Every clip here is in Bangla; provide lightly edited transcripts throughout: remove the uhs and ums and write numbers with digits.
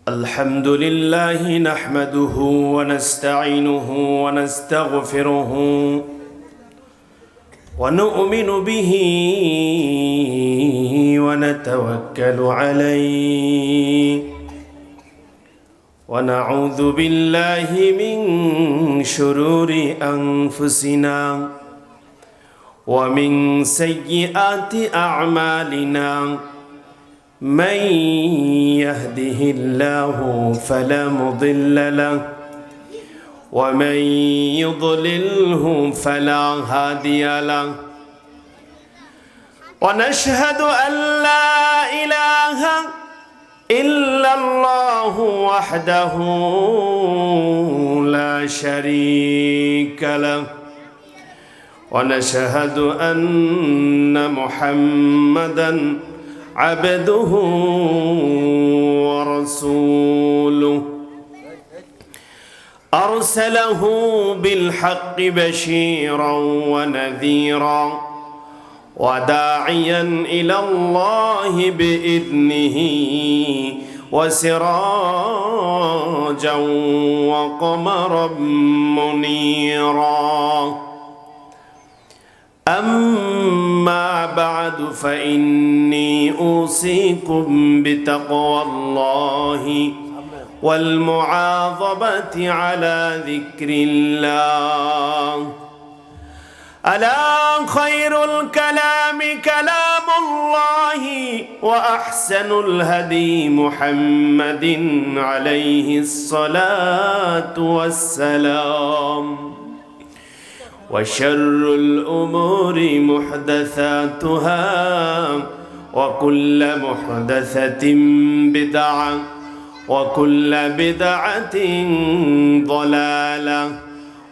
الحمد لله نحمده ونستعينه ونستغفره ونؤمن به ونتوكل عليه ونعوذ بالله من شرور أنفسنا ومن سيئات أعمالنا من يهده الله فلا مضل له ومن يضلله فلا هادي له ونشهد أن لا إله إلا الله وحده لا شريك له ونشهد أن محمدًا عبده ورسوله أرسله بالحق بشيرا ونذيرا وداعيا إلى الله بإذنه وسراجا وقمرا منيرا أما بعد فإني أوصيكم بتقوى الله والمعاظمة على ذكر الله ألا خير الكلام كلام الله وأحسن الهدي محمد عليه الصلاة والسلام وشر الأمور محدثاتها وكل محدثة بدعة وكل بدعة ضلالة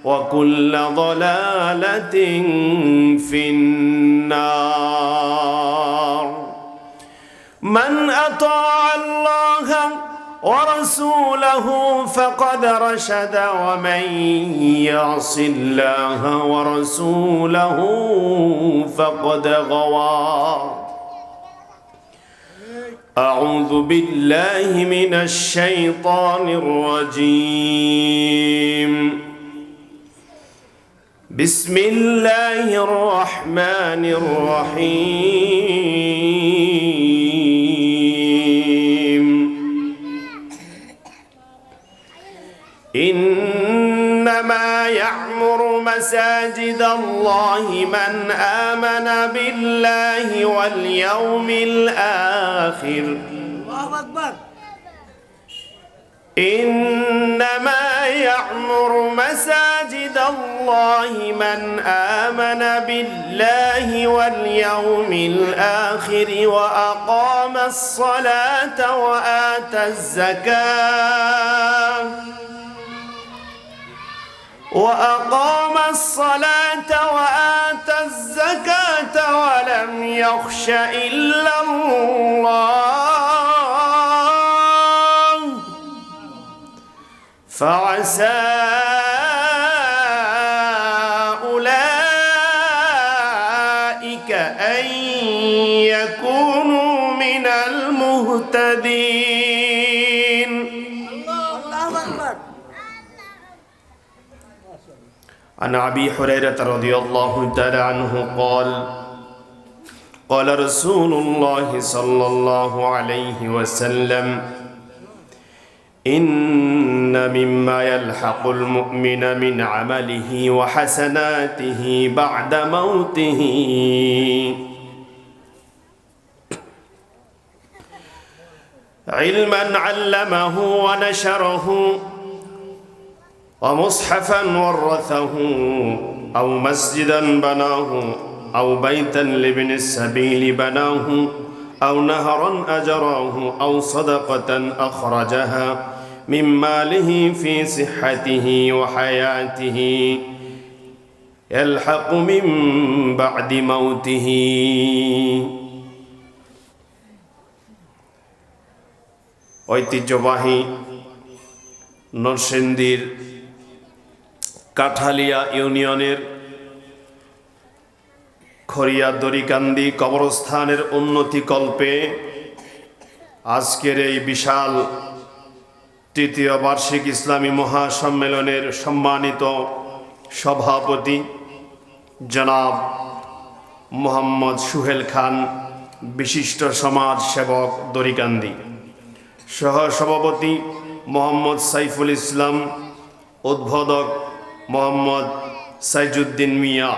وكل ضلالة في النار من أطاع الله ورسوله فقد رشد ومن يعص الله ورسوله فقد غوى أعوذ بالله من الشيطان الرجيم بسم الله الرحمن الرحيم إنما يعمر مساجد الله من آمن بالله واليوم الآخر الله أكبر إنما يعمر مساجد الله من آمن بالله واليوم الآخر وأقام الصلاة وآتى الزكاة ولم يخش إلا الله فعسى أولئك أن يكونوا من المهتدين. عن أبي هريرة رضي الله تعالى عنه قال رسول الله صلى الله عليه وسلم إن مما يلحق المؤمن من عمله وحسناته بعد موته علما علمه ونشره ومصحفا ورثه أو مسجدا بناه أو بيتا لابن السبيل بناه أو نهرا أجراه أو صدقة أخرجها من ماله في صحته وحياته يلحق من بعد موته ঐতিহ্যবাহী নরসিংদীর কাঠালিয়া ইউনিয়নের খড়িয়া দড়িকান্দি কবরস্থানের উন্নতি কল্পে আজকের এই বিশাল তৃতীয় বার্ষিক ইসলামী মহাসম্মেলনের সম্মানিত সভাপতি জনাব মোহাম্মদ সুহেল খান, বিশিষ্ট সমাজ সেবক দড়িকান্দি, সহসভাপতি মোহাম্মদ সাইফুল ইসলাম, উদ্বোধক মোহাম্মদ সাইজুদ্দিন মিয়া,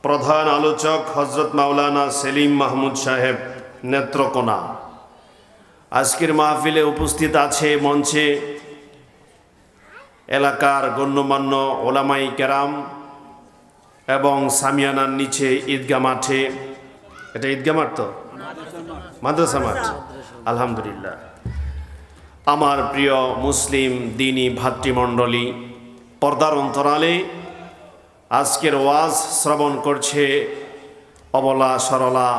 প্রধান আলোচক হজরত মাওলানা সেলিম মাহমুদ সাহেব নেত্রকোনা। আজকের মাহফিলে উপস্থিত আছে মঞ্চে এলাকার গণ্যমান্য ওলামাই কেরাম এবং সামিয়ানার নিচে ঈদগাহ মাঠে, এটা ঈদগাহ মাঠ তো মাদ্রাসা মাঠ, আলহামদুলিল্লাহ, আমার প্রিয় মুসলিম দিনী ভাতৃমণ্ডলী, পর্দার অন্তরালে আজকের ওয়াজ শ্রবণ করছে অবলা সরলা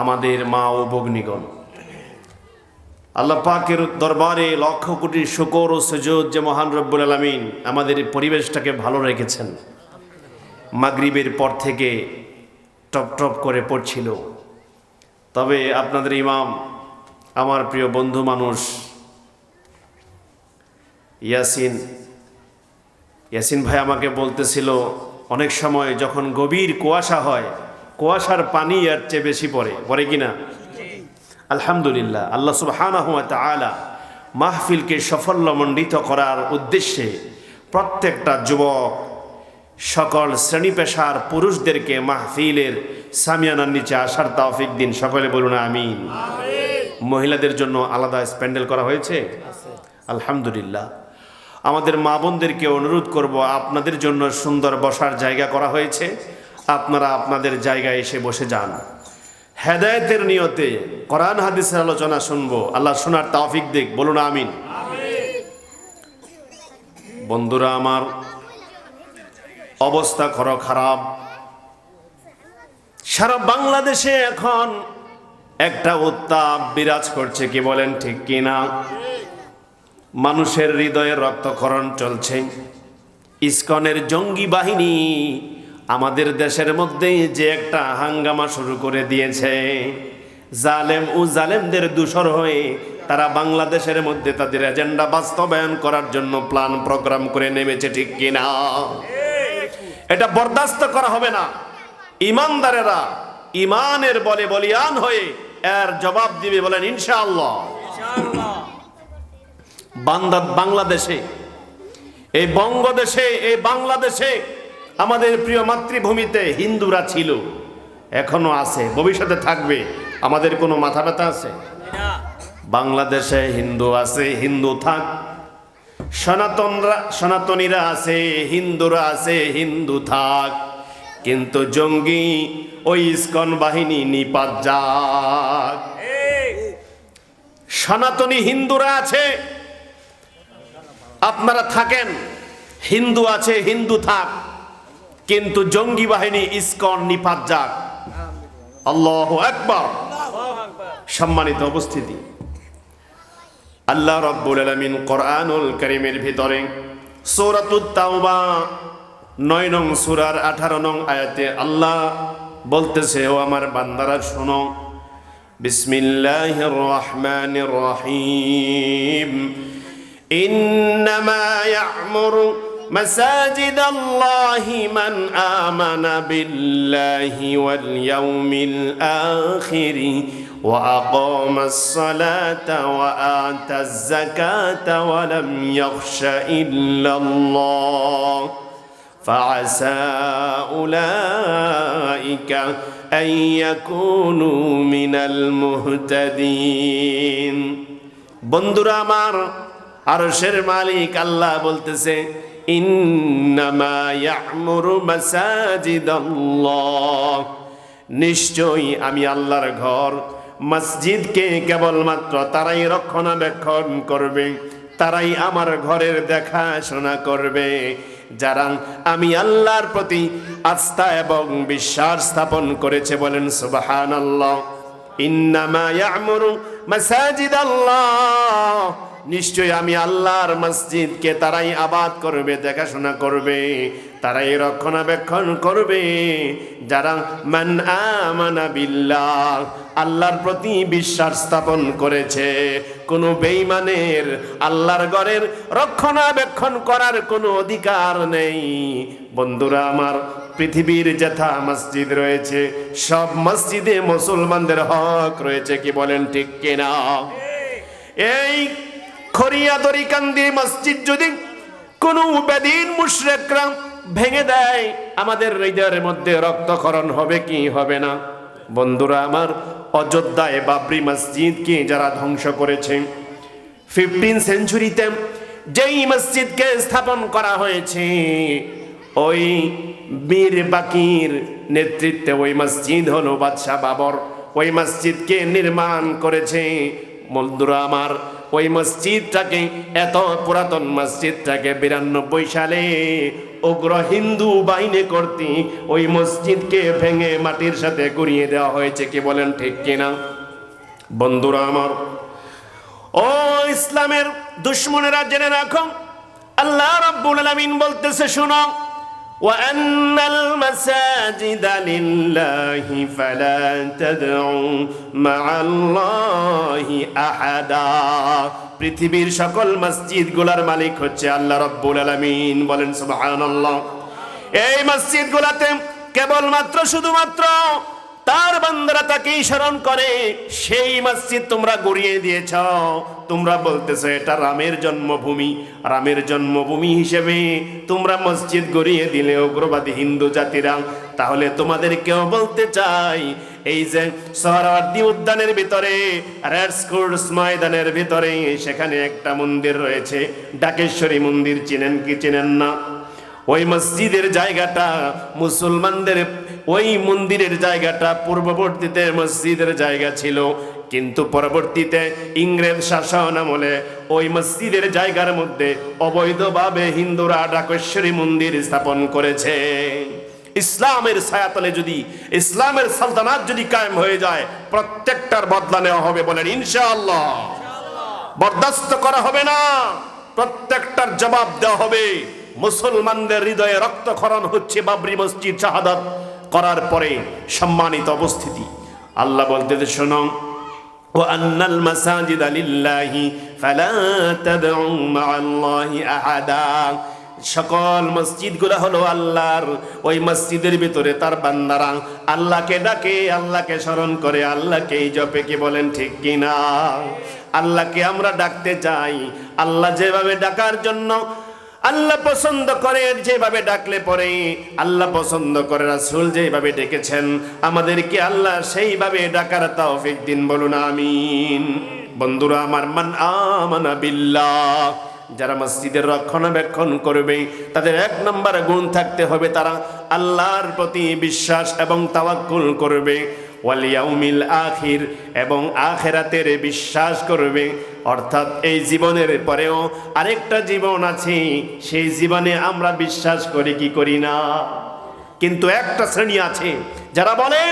আমাদের মা ও ভগ্নীগণ। আল্লাহ পাকের দরবারে লক্ষ কোটি শুকর ও সুজুদ যে মহান রব্বুল আলামিন আমাদের পরিবেশটাকে ভালো রেখেছেন। মাগরিবের পর থেকে টপ টপ করে পড়ছিল, তবে আপনাদের ইমাম আমার প্রিয় বন্ধু মানুষ ইয়াসিন ভাই আমাকে বলতেছিল, অনেক সময় যখন গভীর কুয়াশা হয়, কুয়াশার পানি এর চেয়ে বেশি পড়ে কিনা? আলহামদুলিল্লাহ, আল্লাহ সুবহানাহু ওয়া তাআলা মাহফিলকে সাফল্যমণ্ডিত করার উদ্দেশ্যে প্রত্যেকটা যুবক, সকল শ্রেণী পেশার পুরুষদেরকে মাহফিলের সামিয়ানার নিচে আসার তৌফিক দিন। সকলে বলুন আমিন। মহিলাদের জন্য আলাদা স্প্যান্ডেল করা হয়েছে, আলহামদুলিল্লাহ। আমাদের মা বোনদেরকে অনুরোধ করব, আপনাদের জন্য সুন্দর বসার জায়গা করা হয়েছে, আপনারা আপনাদের জায়গায় এসে বসে যান। হেদায়েতের নিয়তে কোরআন হাদিসের আলোচনা শুনবো, আল্লাহ শোনার তৌফিক দিক, বলুন আমিন। বন্ধুরা আমার, অবস্থা খারাপ। সারা বাংলাদেশে এখন একটা উত্তাপ বিরাজ করছে, কি বলেন ঠিক কিনা? মানুষের হৃদয়ে রক্তক্ষরণ চলছে। ইসকনের জঙ্গি বাহিনী আমাদের দেশের মধ্যে যে একটা হাঙ্গামা শুরু করে দিয়েছে, জালেম ও জালেমদের দূষর হয়ে তারা বাংলাদেশের মধ্যে তাদের এজেন্ডা বাস্তবায়ন করার জন্য প্ল্যান প্রোগ্রাম করে নেমেছে, ঠিক কিনা? এটা বরদাস্ত করা হবে না। ইমানদারেরা ইমানের বলে বলিয়ান হয়ে এর জবাব দিবে, বলেন ইনশাআল্লাহ। বাংলাদেশে, এই বঙ্গদেশে, এই বাংলাদেশে আমাদের প্রিয় মাতৃভূমিতে হিন্দুরা ছিল, এখনো আছে, ভবিষ্যতে থাকবে। আমাদের কোনো মাথা ব্যথা আছে? বাংলাদেশে হিন্দু আছে, হিন্দু থাক। সনাতনীরা আছে, হিন্দুরা আছে, হিন্দু থাক। কিন্তু জঙ্গি ওই ইসকন বাহিনী নিপাত যাক। সনাতনী হিন্দুরা আছে, আপনারা থাকেন। হিন্দু আছে, হিন্দু থাক, কিন্তু জঙ্গি বাহিনী ইসকন নিপাত যাক। আল্লাহু আকবার। সম্মানিত উপস্থিতি, আল্লাহ রাব্বুল আলামিন কোরআনুল কারীমের ভিতরে সূরাতুত তাওবা 9 নং সূরার 18 নং আয়াতে আল্লাহ বলতেছে, ও আমার বান্দারা শোনো, বিসমিল্লাহির রহমানির রহিম, ইন্নামা ইয়া'মুরু مساجد الله من آمن بالله واليوم الآخر وأقام الصلاة وآتى الزكاة ولم يخش إلا الله فعسى أولئك أن يكونوا من المهتدين। বন্ধুরা আমার, আরশের মালিক আল্লাহ বলতেছে, ইন্নামা ইয়া'মুরু মাসাজিদাল্লাহ, নিশ্চয়ই আমি আল্লাহর ঘর মসজিদকে কেবলমাত্র তারাই রক্ষণাবেক্ষণ করবে, তারাই আমার ঘরের দেখাশোনা করবে যারা আমি আল্লাহর প্রতি আস্থা এবং বিশ্বাস স্থাপন করেছে। বলেন সুবহানাল্লাহ। ইন্নামা ইয়া'মুরু মাসাজিদাল্লাহ, নিশ্চয় আমি আল্লাহর মসজিদকে তারাই আবাদ করবে, দেখাশোনা করবে, তারাই রক্ষণাবেক্ষণ করবে যারা মান আমানা বিল্লাহ, আল্লাহর প্রতি বিশ্বাস স্থাপন করেছে। কোনো বেঈমানের আল্লাহর ঘরের রক্ষণাবেক্ষণ করার কোনো অধিকার নেই। বন্ধুরা আমার, পৃথিবীর যথা মসজিদ রয়েছে সব মসজিদে মুসলমানদের হক রয়েছে, কি বলেন ঠিক কিনা? এই খরিয়াদরিকান্দি মসজিদ যদি কোনো বেদিন মুশরিকরা ভেঙে দেয়, আমাদের হৃদয়ের মধ্যে রক্তক্ষরণ হবে কি হবে না? বন্ধুরা আমার, অযোধ্যায় বাবরি মসজিদকে যারা ধ্বংস করেছে, 15 সেঞ্চুরিতে যেই মসজিদকে স্থাপন করা হয়েছে, ওই মীর বাকির নেতৃত্বে ওই মসজিদ হলো বাদশাহ বাবর ওই মসজিদকে নির্মাণ করেছে। বন্ধুরা আমার, ওই মসজিদটাকে, এত পুরাতন মসজিদটাকে 92 সালে উগ্র হিন্দু বাহিনী কর্তৃক ওই মসজিদকে ভেঙে মাটির সাথে গুঁড়িয়ে দেওয়া হয়েছে, কি বলেন ঠিক কিনা? বন্ধুরা আমার, ও ইসলামের দুশমনেরা জেনে রাখো, আল্লাহ রাব্বুল আলামিন বলতেছে, শোনো, وَأَنَّ الْمَسَاجِدَ لِلَّهِ فَلَا تَدْعُوا مَعَ اللَّهِ أَحَدًا। পৃথিবীর সকল মসজিদগুলোর মালিক হচ্ছে আল্লাহ রাব্বুল আলামিন, বলেন সুবহানাল্লাহ। এই মসজিদগুলোতে কেবলমাত্র শুধুমাত্র তার বান্দারা তাকেই স্মরণ করে, সেই মসজিদ তোমরা গড়িয়ে দিয়েছ। তোমরা বলতেছো এটা রামের জন্মভূমি, রামের জন্মভূমি হিসেবে তোমরা মসজিদ গড়িয়ে দিলে উগ্রবাদী হিন্দু জাতিরা। তাহলে তোমাদেরকেও বলতে চাই, এই যে সোহরাওয়ার্দী উদ্যানের ভিতরে, রেড স্কোর্স ময়দানের ভিতরে, সেখানে একটা মন্দির রয়েছে, ডাকেশ্বরী মন্দির। চিনেন কি চিনেন না? ওই মসজিদের জায়গাটা মুসলমানদের, ওই মন্দিরের জায়গাটা পূর্ববর্তীতে মসজিদের জায়গা ছিল, কিন্তু পরবর্তীতে ইংরেজ শাসন আমলে ওই মসজিদের জায়গার মধ্যে অবৈধভাবে হিন্দুরা ডাকেশ্বরী মন্দির স্থাপন করেছে। ইসলামের ছায়াতলে যদি, ইসলামের সালতানাত যদি কায়েম হয়ে যায়, প্রত্যেকটার বদলা নেওয়া হবে, বলেন ইনশাআল্লাহ। বরদাস্ত করা হবে না, প্রত্যেকটার জবাব দেওয়া হবে। মুসলমানদের হৃদয়ে রক্তক্ষরণ হচ্ছে বাবরি মসজিদ শাহাদাত করার পরে। সম্মানিত উপস্থিতি, আল্লাহ বলতে শোনো, وَأَنَّ الْمَسَاجِدَ لِلَّهِ فَلَا تَدْعُوا مَعَ اللَّهِ أَحَدًا। সকল মসজিদগুলো হলো আল্লাহর। ওই মসজিদের ভিতরে তার বান্দারা আল্লাহকে ডাকে, আল্লাহকে স্মরণ করে, আল্লাহকেই জপে, কি বলেন ঠিক কিনা? আল্লাহকে আমরা ডাকতে চাই, আল্লাহ যেভাবে ডাকার জন্য আল্লাহ পছন্দ করে, যেভাবে ডাকলে পরে আল্লাহ পছন্দ করে, রাসূল যেভাবে ডেকেছেন আমাদেরকে আল্লাহ সেইভাবে ডাকার তৌফিক দিন, বলুন আমিন। বন্ধুরা আমার, মান আমানা বিল্লাহ, যারা মসজিদের রক্ষণাবেক্ষণ করবে তাদের 1 নম্বর গুণ থাকতে হবে, তারা আল্লাহর প্রতি বিশ্বাস এবং তাওয়াক্কুল করবে। ওয়াল ইয়াউমিল আখির, এবং আখিরাতের বিশ্বাস করবে। অর্থাৎ এই জীবনের পরেও আরেকটা জীবন আছে, সেই জীবনে আমরা বিশ্বাস করি কি করি না? কিন্তু একটা শ্রেণী আছে যারা বলে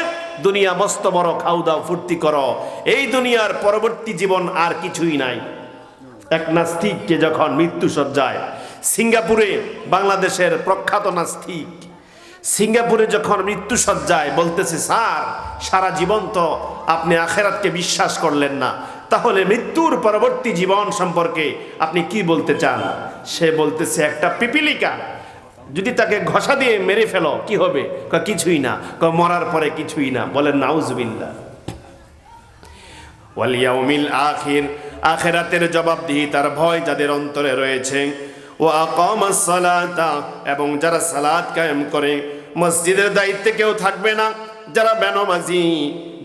দুনিয়া মস্ত বড়, খাও দাও ফুর্তি করো, এই দুনিয়ার পরবর্তী জীবন আর কিছুই নাই। এক নাস্তিককে যখন মৃত্যু সজ্জায়, সিঙ্গাপুরে, বাংলাদেশের প্রখ্যাত নাস্তিক, সিঙ্গাপুরে যখন মৃত্যু সজ্জায় বলতেছে, স্যার সারা জীবন তো আপনি আখেরাতকে বিশ্বাস করলেন না, তাহলে মৃত্যুর পরবর্তী জীবন সম্পর্কে আপনি কি বলতে চান? সে বলতেছে, একটা পিপিলিকা যদি তাকে ঘষা দিয়ে মেরে ফেলো কি হবে? কিছুই না। মরার পরে কিছুই না। বলেন নাউজুবিল্লাহ। ওয়াল ইয়াউমিল আখির, আখিরাতের জবাবদিহিতার ভয় যাদের অন্তরে রয়েছে, ও আকামাস সালাতা, এবং যারা সালাত কায়েম করে, মসজিদের দায়িত্বে কেউ থাকবে না। যারা বেনামাজি,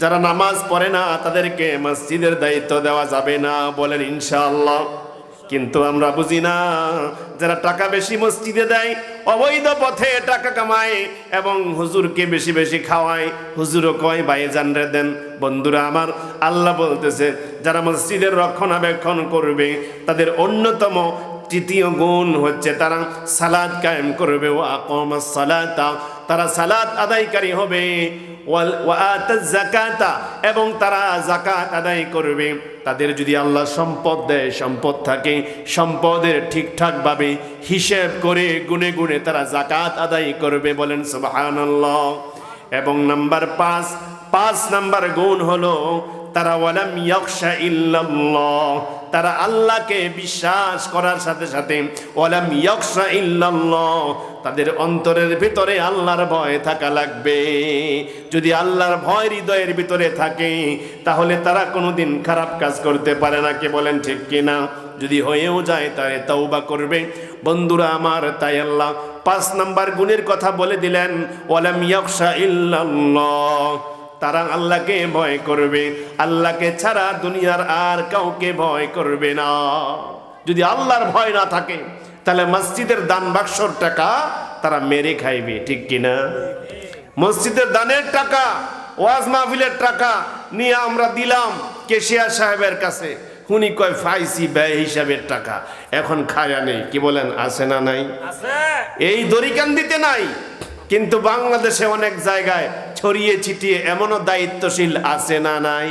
যারা নামাজ পড়ে না, তাদেরকে মসজিদের দায়িত্ব দেওয়া যাবে না, বলেন ইনশাআল্লাহ। কিন্তু আমরা বুঝি না, যারা টাকা বেশি মসজিদে দেয়, অবৈধ পথে টাকা কামায় এবং হুজুরকে বেশি বেশি খাওয়ায়, হুজুরও কয় ভাইজান রে দেন। বন্ধুরা আমার, আল্লাহ বলতেছে যারা মসজিদের রক্ষণাবেক্ষণ করবে তাদের অন্যতম তৃতীয় গুণ হচ্ছে তারা সালাত কায়েম করবে। ও আকামাস সালাতা, তারা সালাত আদায়কারী হবে। ওয়া আতাজ যাকাতা, এবং তারা যাকাত আদায় করবে। তাদের যদি আল্লাহ সম্পদ দেয়, সম্পদ থাকে, সম্পদের ঠিকঠাকভাবে হিসেব করে গুনে গুনে তারা যাকাত আদায় করবে। বলেন সুবহানাল্লাহ। এবং নাম্বার 5 নাম্বার গুণ হলো তারা ওয়ালাম ইয়াখশা ইল্লাল্লাহ, তারা আল্লাহকে বিশ্বাস করার সাথে সাথে ওয়ালাম ইয়াখশা ইল্লাল্লাহ, তাদের অন্তরের ভিতরে আল্লাহর ভয় থাকা লাগবে। যদি আল্লাহর ভয় হৃদয়ের ভিতরে থাকে তাহলে তারা কোনোদিন খারাপ কাজ করতে পারে না। কে বলেন ঠিক কিনা? যদি হয়েও যায় তাহলে তওবা করবে। বন্ধুরা আমার, তাই আল্লাহ 5 নাম্বার গুণের কথা বলে দিলেন, ওয়ালাম ইয়াখশা ইল্লাল্লাহ, তারা আল্লাহকে ভয় করবে, আল্লাহকে ছাড়া দুনিয়ার আর কাউকে ভয় করবে না। যদি আল্লাহর ভয় না থাকে তাহলে মসজিদের দান বাক্সর টাকা তারা মেরে খাইবে। ঠিক কিনা? মসজিদের দানের টাকা, ওয়াজ মাহফিলের টাকা নিয়ে আমরা দিলাম কেশিয়া সাহেবের কাছে, উনি কয় ফাইসি ব্যয় হিসাবের টাকা, এখন খায়া নেই। কি বলেন, আছে না নাই? এই দড়িকান্দিতে নাই, কিন্তু বাংলাদেশে অনেক জায়গায় ছড়িয়ে ছিটিয়ে এমনও দায়িত্বশীল আছে না নাই?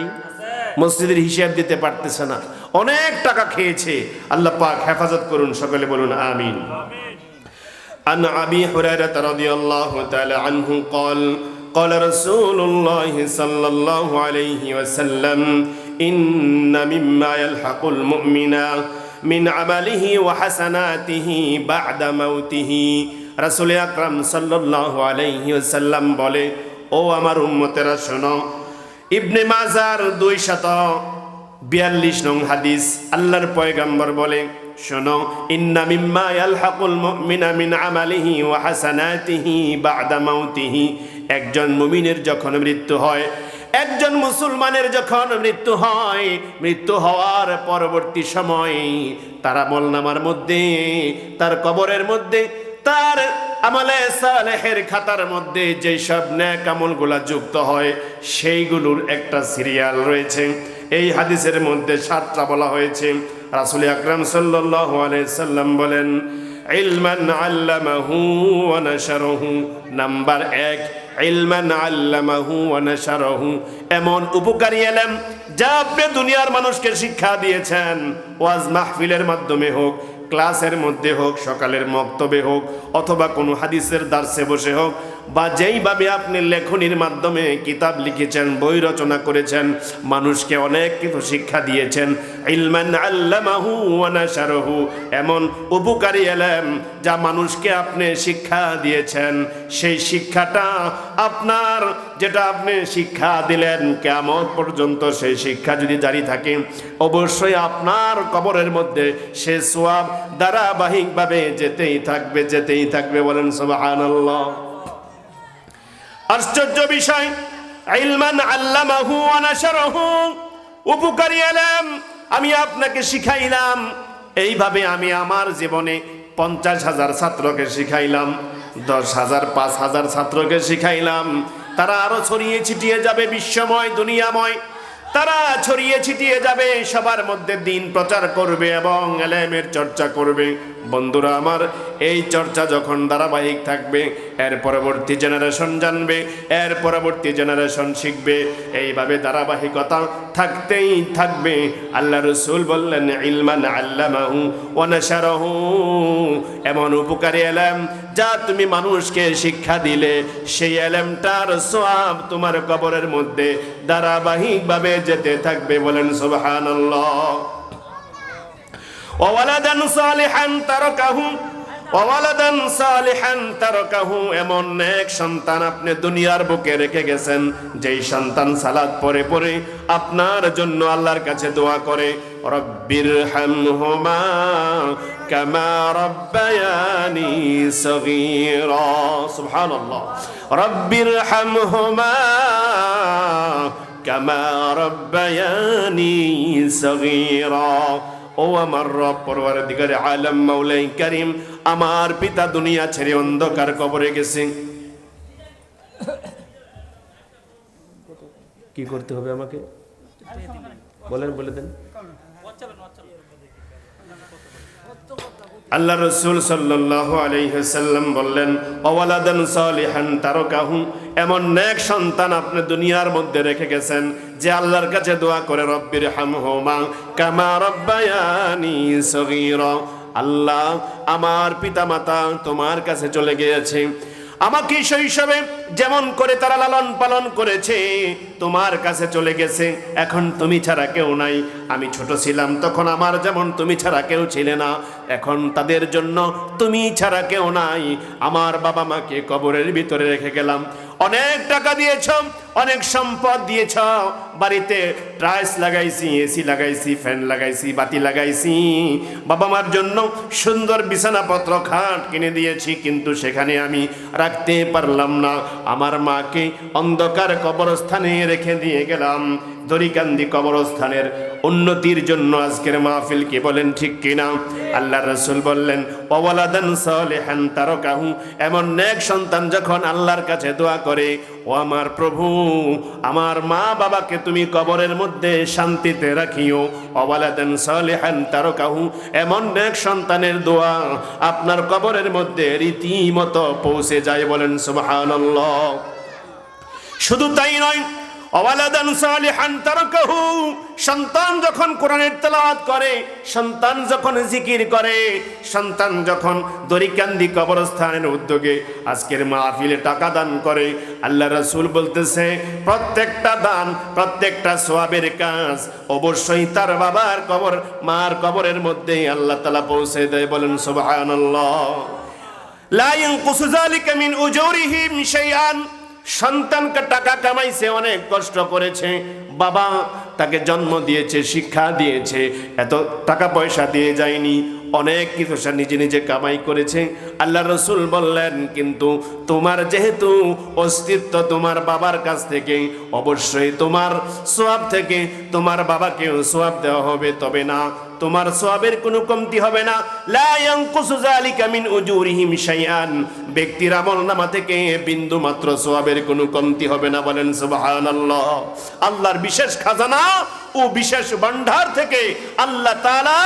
মসজিদের হিসাব দিতে পারতেছে না, অনেক টাকা খেয়েছে। আল্লাহ পাক হেফাজত করুন, সকলে বলুন আমিন। আন আবি হুরায়রা রাদিয়াল্লাহু তাআলা আনহু قال قال رسول الله صلى الله عليه وسلم إن مما يلحق المؤمن من عمله وحسناته بعد موته। রাসূল আকরাম সাল্লাল্লাহু আলাইহি ওয়াসাল্লাম বলে, ও আমার উম্মতেরা শোনো, ইবনে মাজার 242 নং হাদিস, আল্লাহর পয়গম্বর বলে, শোনো, ইন্না মিম্মা ইয়ালহাকুল মুমিনা মিন আমালিহি ওয়া হাসানাতিহি বা'দা মাউতিহি, একজন মুমিনের যখন মৃত্যু হয়, একজন মুসলমানের যখন মৃত্যু হয়, মৃত্যু হওয়ার পরবর্তী সময় তার আমলনামার মধ্যে, তার কবরের মধ্যে, তার আমলে সালেহের খাতার মধ্যে যেই সব নেক আমলগুলা যুক্ত হয় সেইগুলোর একটা সিরিয়াল রয়েছে। এই হাদিসের মধ্যে 7টা বলা হয়েছে। রাসূল আকরাম সাল্লাল্লাহু আলাইহি সাল্লাম বলেন, ইলমান আল্লামাহু ওয়া নাশারাহু। নাম্বার 1, ইলমান আল্লামাহু ওয়া নাশারাহু, এমন উপকারী ইলম যা আপনি দুনিয়ার মানুষকে শিক্ষা দিয়েছেন, ওয়াজ মাহফিলের মাধ্যমে হোক, ক্লাসের মধ্যে হোক, সকালের মক্তবে হোক, অথবা কোনো হাদিসের দার্সে বসে হোক, বা যেইভাবে আপনি লেখনির মাধ্যমে কিতাব লিখেছেন, বই রচনা করেছেন, মানুষকে অনেক কিছু শিক্ষা দিয়েছেন। ইলমান আল্লামাহু ওয়া নাশারাহু, এমন উপকারী ইলম যা মানুষকে আপনি শিক্ষা দিয়েছেন, সেই শিক্ষাটা আপনার, যেটা আপনি শিক্ষা দিলেন, কিয়ামত পর্যন্ত সেই শিক্ষা যদি জারি থাকে, অবশ্যই আপনার কবরের মধ্যে সে সওয়াব ধারাবাহিকভাবে যেতেই থাকবে, যেতেই থাকবে। বলেন সুবহানাল্লাহ। আশ্চর্য বিষয়, ইলমান আল্লামাহু ওয়া নাশারাহু, উপকারী ইলম আমি আপনাকে শিখাইলাম, এইভাবে আমি আমার জীবনে 50,000 ছাত্রকে শিখাইলাম, 10,000 5,000 ছাত্রকে শিখাইলাম, তারা আরো ছড়িয়ে ছিটিয়ে যাবে বিশ্বময় দুনিয়াময়, তারা ছড়িয়ে ছিটিয়ে যাবে, সবার মধ্যে দিন প্রচার করবে এবং ইলমের চর্চা করবে। বন্ধুরা আমার, এই চর্চা যখন ধারাবাহিক থাকবে, এর পরবর্তী জেনারেশন জানবে, এর পরবর্তী জেনারেশন শিখবে, এইভাবে ধারাবাহিকতা থাকতেই থাকবে। আল্লাহ রাসূল বললেন, ইলমান আল্লামাহু ওয়া নাশারাহু, এমন উপকারী ইলম যা তুমি মানুষকে শিক্ষা দিলে, সেই ইলমটার সওয়াব তোমার কবরের মধ্যে ধারাবাহিকভাবে যেতে থাকবে। বলেন সুবহানাল্লাহ। ওয়ালাদান সালিহান তারাকাহু, ওয়ালাদান সালিহান তারাকাহু, এমন নেক সন্তান আপনি দুনিয়ার বুকে রেখে গেছেন, যেই সন্তান সালাত পড়ে পড়ে আপনার জন্য আল্লাহর কাছে দোয়া করে, রব্বিরহামহুমা কামা রাব্বায়ানি সগীরা। সুবহানাল্লাহ। রব্বিরহামহুমা কামা রাব্বায়ানি সগীরা। ও আমার রব, পরওয়ারদিগারে আলম, মাওলাই কারীম, আমার পিতা দুনিয়া ছেড়ে অন্ধকার কবরে গেছে, কি করতে হবে আমাকে বলেন, বলে দেন। আল্লাহ রাসূল সাল্লাল্লাহু আলাইহি ওয়াসাল্লাম বললেন, ওয়ালাদান সালিহান তারাকাহু, এমন নেক সন্তান আপনি দুনিয়ার মধ্যে রেখে গেছেন যে আল্লাহর কাছে দোয়া করে রব্বির হামহুমা কামা রব্বায়ানি সগীরা, আল্লাহ আমার পিতামাতা তোমার কাছে চলে গিয়েছে, আমাকে শৈশবে যেমন করে তারা লালন পালন করেছে তোমার কাছে চলে গেছে, এখন তুমি ছাড়া কেউ নাই। আমি ছোট ছিলাম তখন আমার যেমন তুমি ছাড়া কেউ ছিলে না, এখন তাদের জন্য তুমি ছাড়া কেউ নাই। আমার বাবা মাকে কবরের ভিতরে রেখে গেলাম, অনেক টাকা দিয়েছ, অনেক সম্পদ দিয়েছ, বাড়িতে টাইলস লাগাইছি, এসি লাগাইছি, ফ্যান লাগাইছি, বাতি লাগাইছি, বাবা মার জন্য সুন্দর বিছানাপত্র খাট কিনে দিয়েছি, কিন্তু সেখানে আমি রাখতে পারলাম না। আমার মাকে অন্ধকার কবরস্থানে রেখে দিয়ে গেলাম। দরিকান্দি কবরস্থানের উন্নতির জন্য আজকের মাহফিল, কি বলেন ঠিক কিনা? আল্লাহ রাসূল বললেন, ওয়ালাদান সালিহান তারাকাহু, এমন নেক সন্তান যখন আল্লাহর কাছে দোয়া করে, ও আমার প্রভু আমার মা বাবাকে তুমি কবরের মধ্যে শান্তিতে রাখিও। ওয়ালাদান সালিহান তারাকাহু, এমন নেক সন্তানের দোয়া আপনার কবরের মধ্যে রীতিমতো পৌঁছে যায়, বলেন সুবহানাল্লাহ। শুধু তাই নয়, ওয়ালাদান সালিহান তারাকাহু, সন্তান যখন কোরআনের তেলাওয়াত করে, সন্তান যখন জিকির করে, সন্তান যখন দরিকান্দি কবরস্থানের উদ্যোগে আজকের মাহফিলে টাকা দান করে, আল্লাহ রাসূল বলতেছে প্রত্যেকটা দান, প্রত্যেকটা সওয়াবের কাজ অবশ্যই তার বাবার কবর, মার কবরের মধ্যে আল্লাহ তাআলা পৌঁছে দেয়, বলেন সুবহানাল্লাহ। লা ইয়ানকুসু যালিকা মিন উজুরিহিম শাইআন, সন্তানকে টাকা কামাইছে, অনেক কষ্ট করেছে, বাবা তাকে জন্ম দিয়েছে, শিক্ষা দিয়েছে, এত টাকা পয়সা দিয়ে যায়নি, অনেক কিছু সে নিজে নিজে কামাই করেছে। আল্লাহ রাসূল বললেন, কিন্তু তোমার যেহেতু অস্তিত্ব তোমার বাবার কাছ থেকে, অবশ্যই তোমার সওয়াব থেকে তোমার বাবাকেও সওয়াব দেওয়া হবে, তবে না তোমার সওয়াবের কোনো কমতি হবে না। লা ইয়ানকুসু যালিকা মিন উজুরিহিম শাইআন, ব্যক্তির আমলনামা থেকে বিন্দু মাত্র সওয়াবের কোনো কমতি হবে না, বলেন সুবহানাল্লাহ। আল্লাহর বিশেষ খাজানা ও বিশেষ ভান্ডার থেকে আল্লাহ তাআলা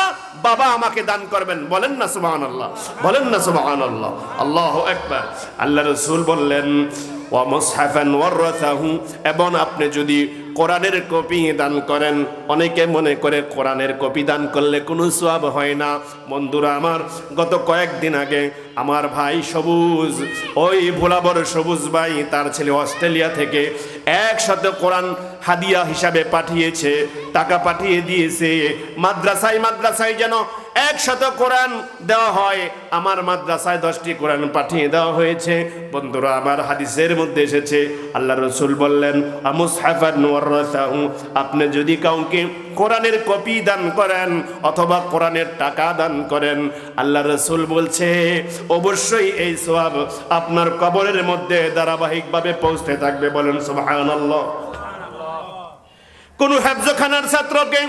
বাবা আমাকে দান করবেন, বলেন না সুবহানাল্লাহ, বলেন না সুবহানাল্লাহ, আল্লাহু আকবার। আল্লাহ রাসূল বললেন, ওয়া মুসহাফান ওয়ারাসাহু, এবং আপনি যদি কোরআনের কপি দান করেন, অনেকে মনে করে কোরআনের কপি দান করলে কোনো সওয়াব হয় না। বন্ধুরা আমার, গত কয়েকদিন আগে আমার ভাই সবুজ, ওই ভোলাবর সবুজ ভাই, তার ছেলে অস্ট্রেলিয়া থেকে একসাথে কোরআন হাদিয়া হিসাবে পাঠিয়েছে, টাকা পাঠিয়ে দিয়েছে মাদ্রাসায়, মাদ্রাসায় যেন 100 কোরআন দেওয়া হয়। আমার মাদ্রাসায় 10টি কোরআন পাঠিয়ে দেওয়া হয়েছে। বন্ধুরা আমার, হাদিসের মধ্যে এসেছে আল্লাহ রাসূল বললেন, মুসহাফান ওয়ারাসাহু, আপনি যদি কাউকে কোরআনের কপি দান করেন অথবা কোরআনের টাকা দান করেন, আল্লাহ রাসূল বলছে অবশ্যই এই সওয়াব আপনার কবরের মধ্যে ধারাবাহিকভাবে পৌঁছতে থাকবে, বলেন সুবহানাল্লাহ। কোন হেফজখানার ছাত্রকে,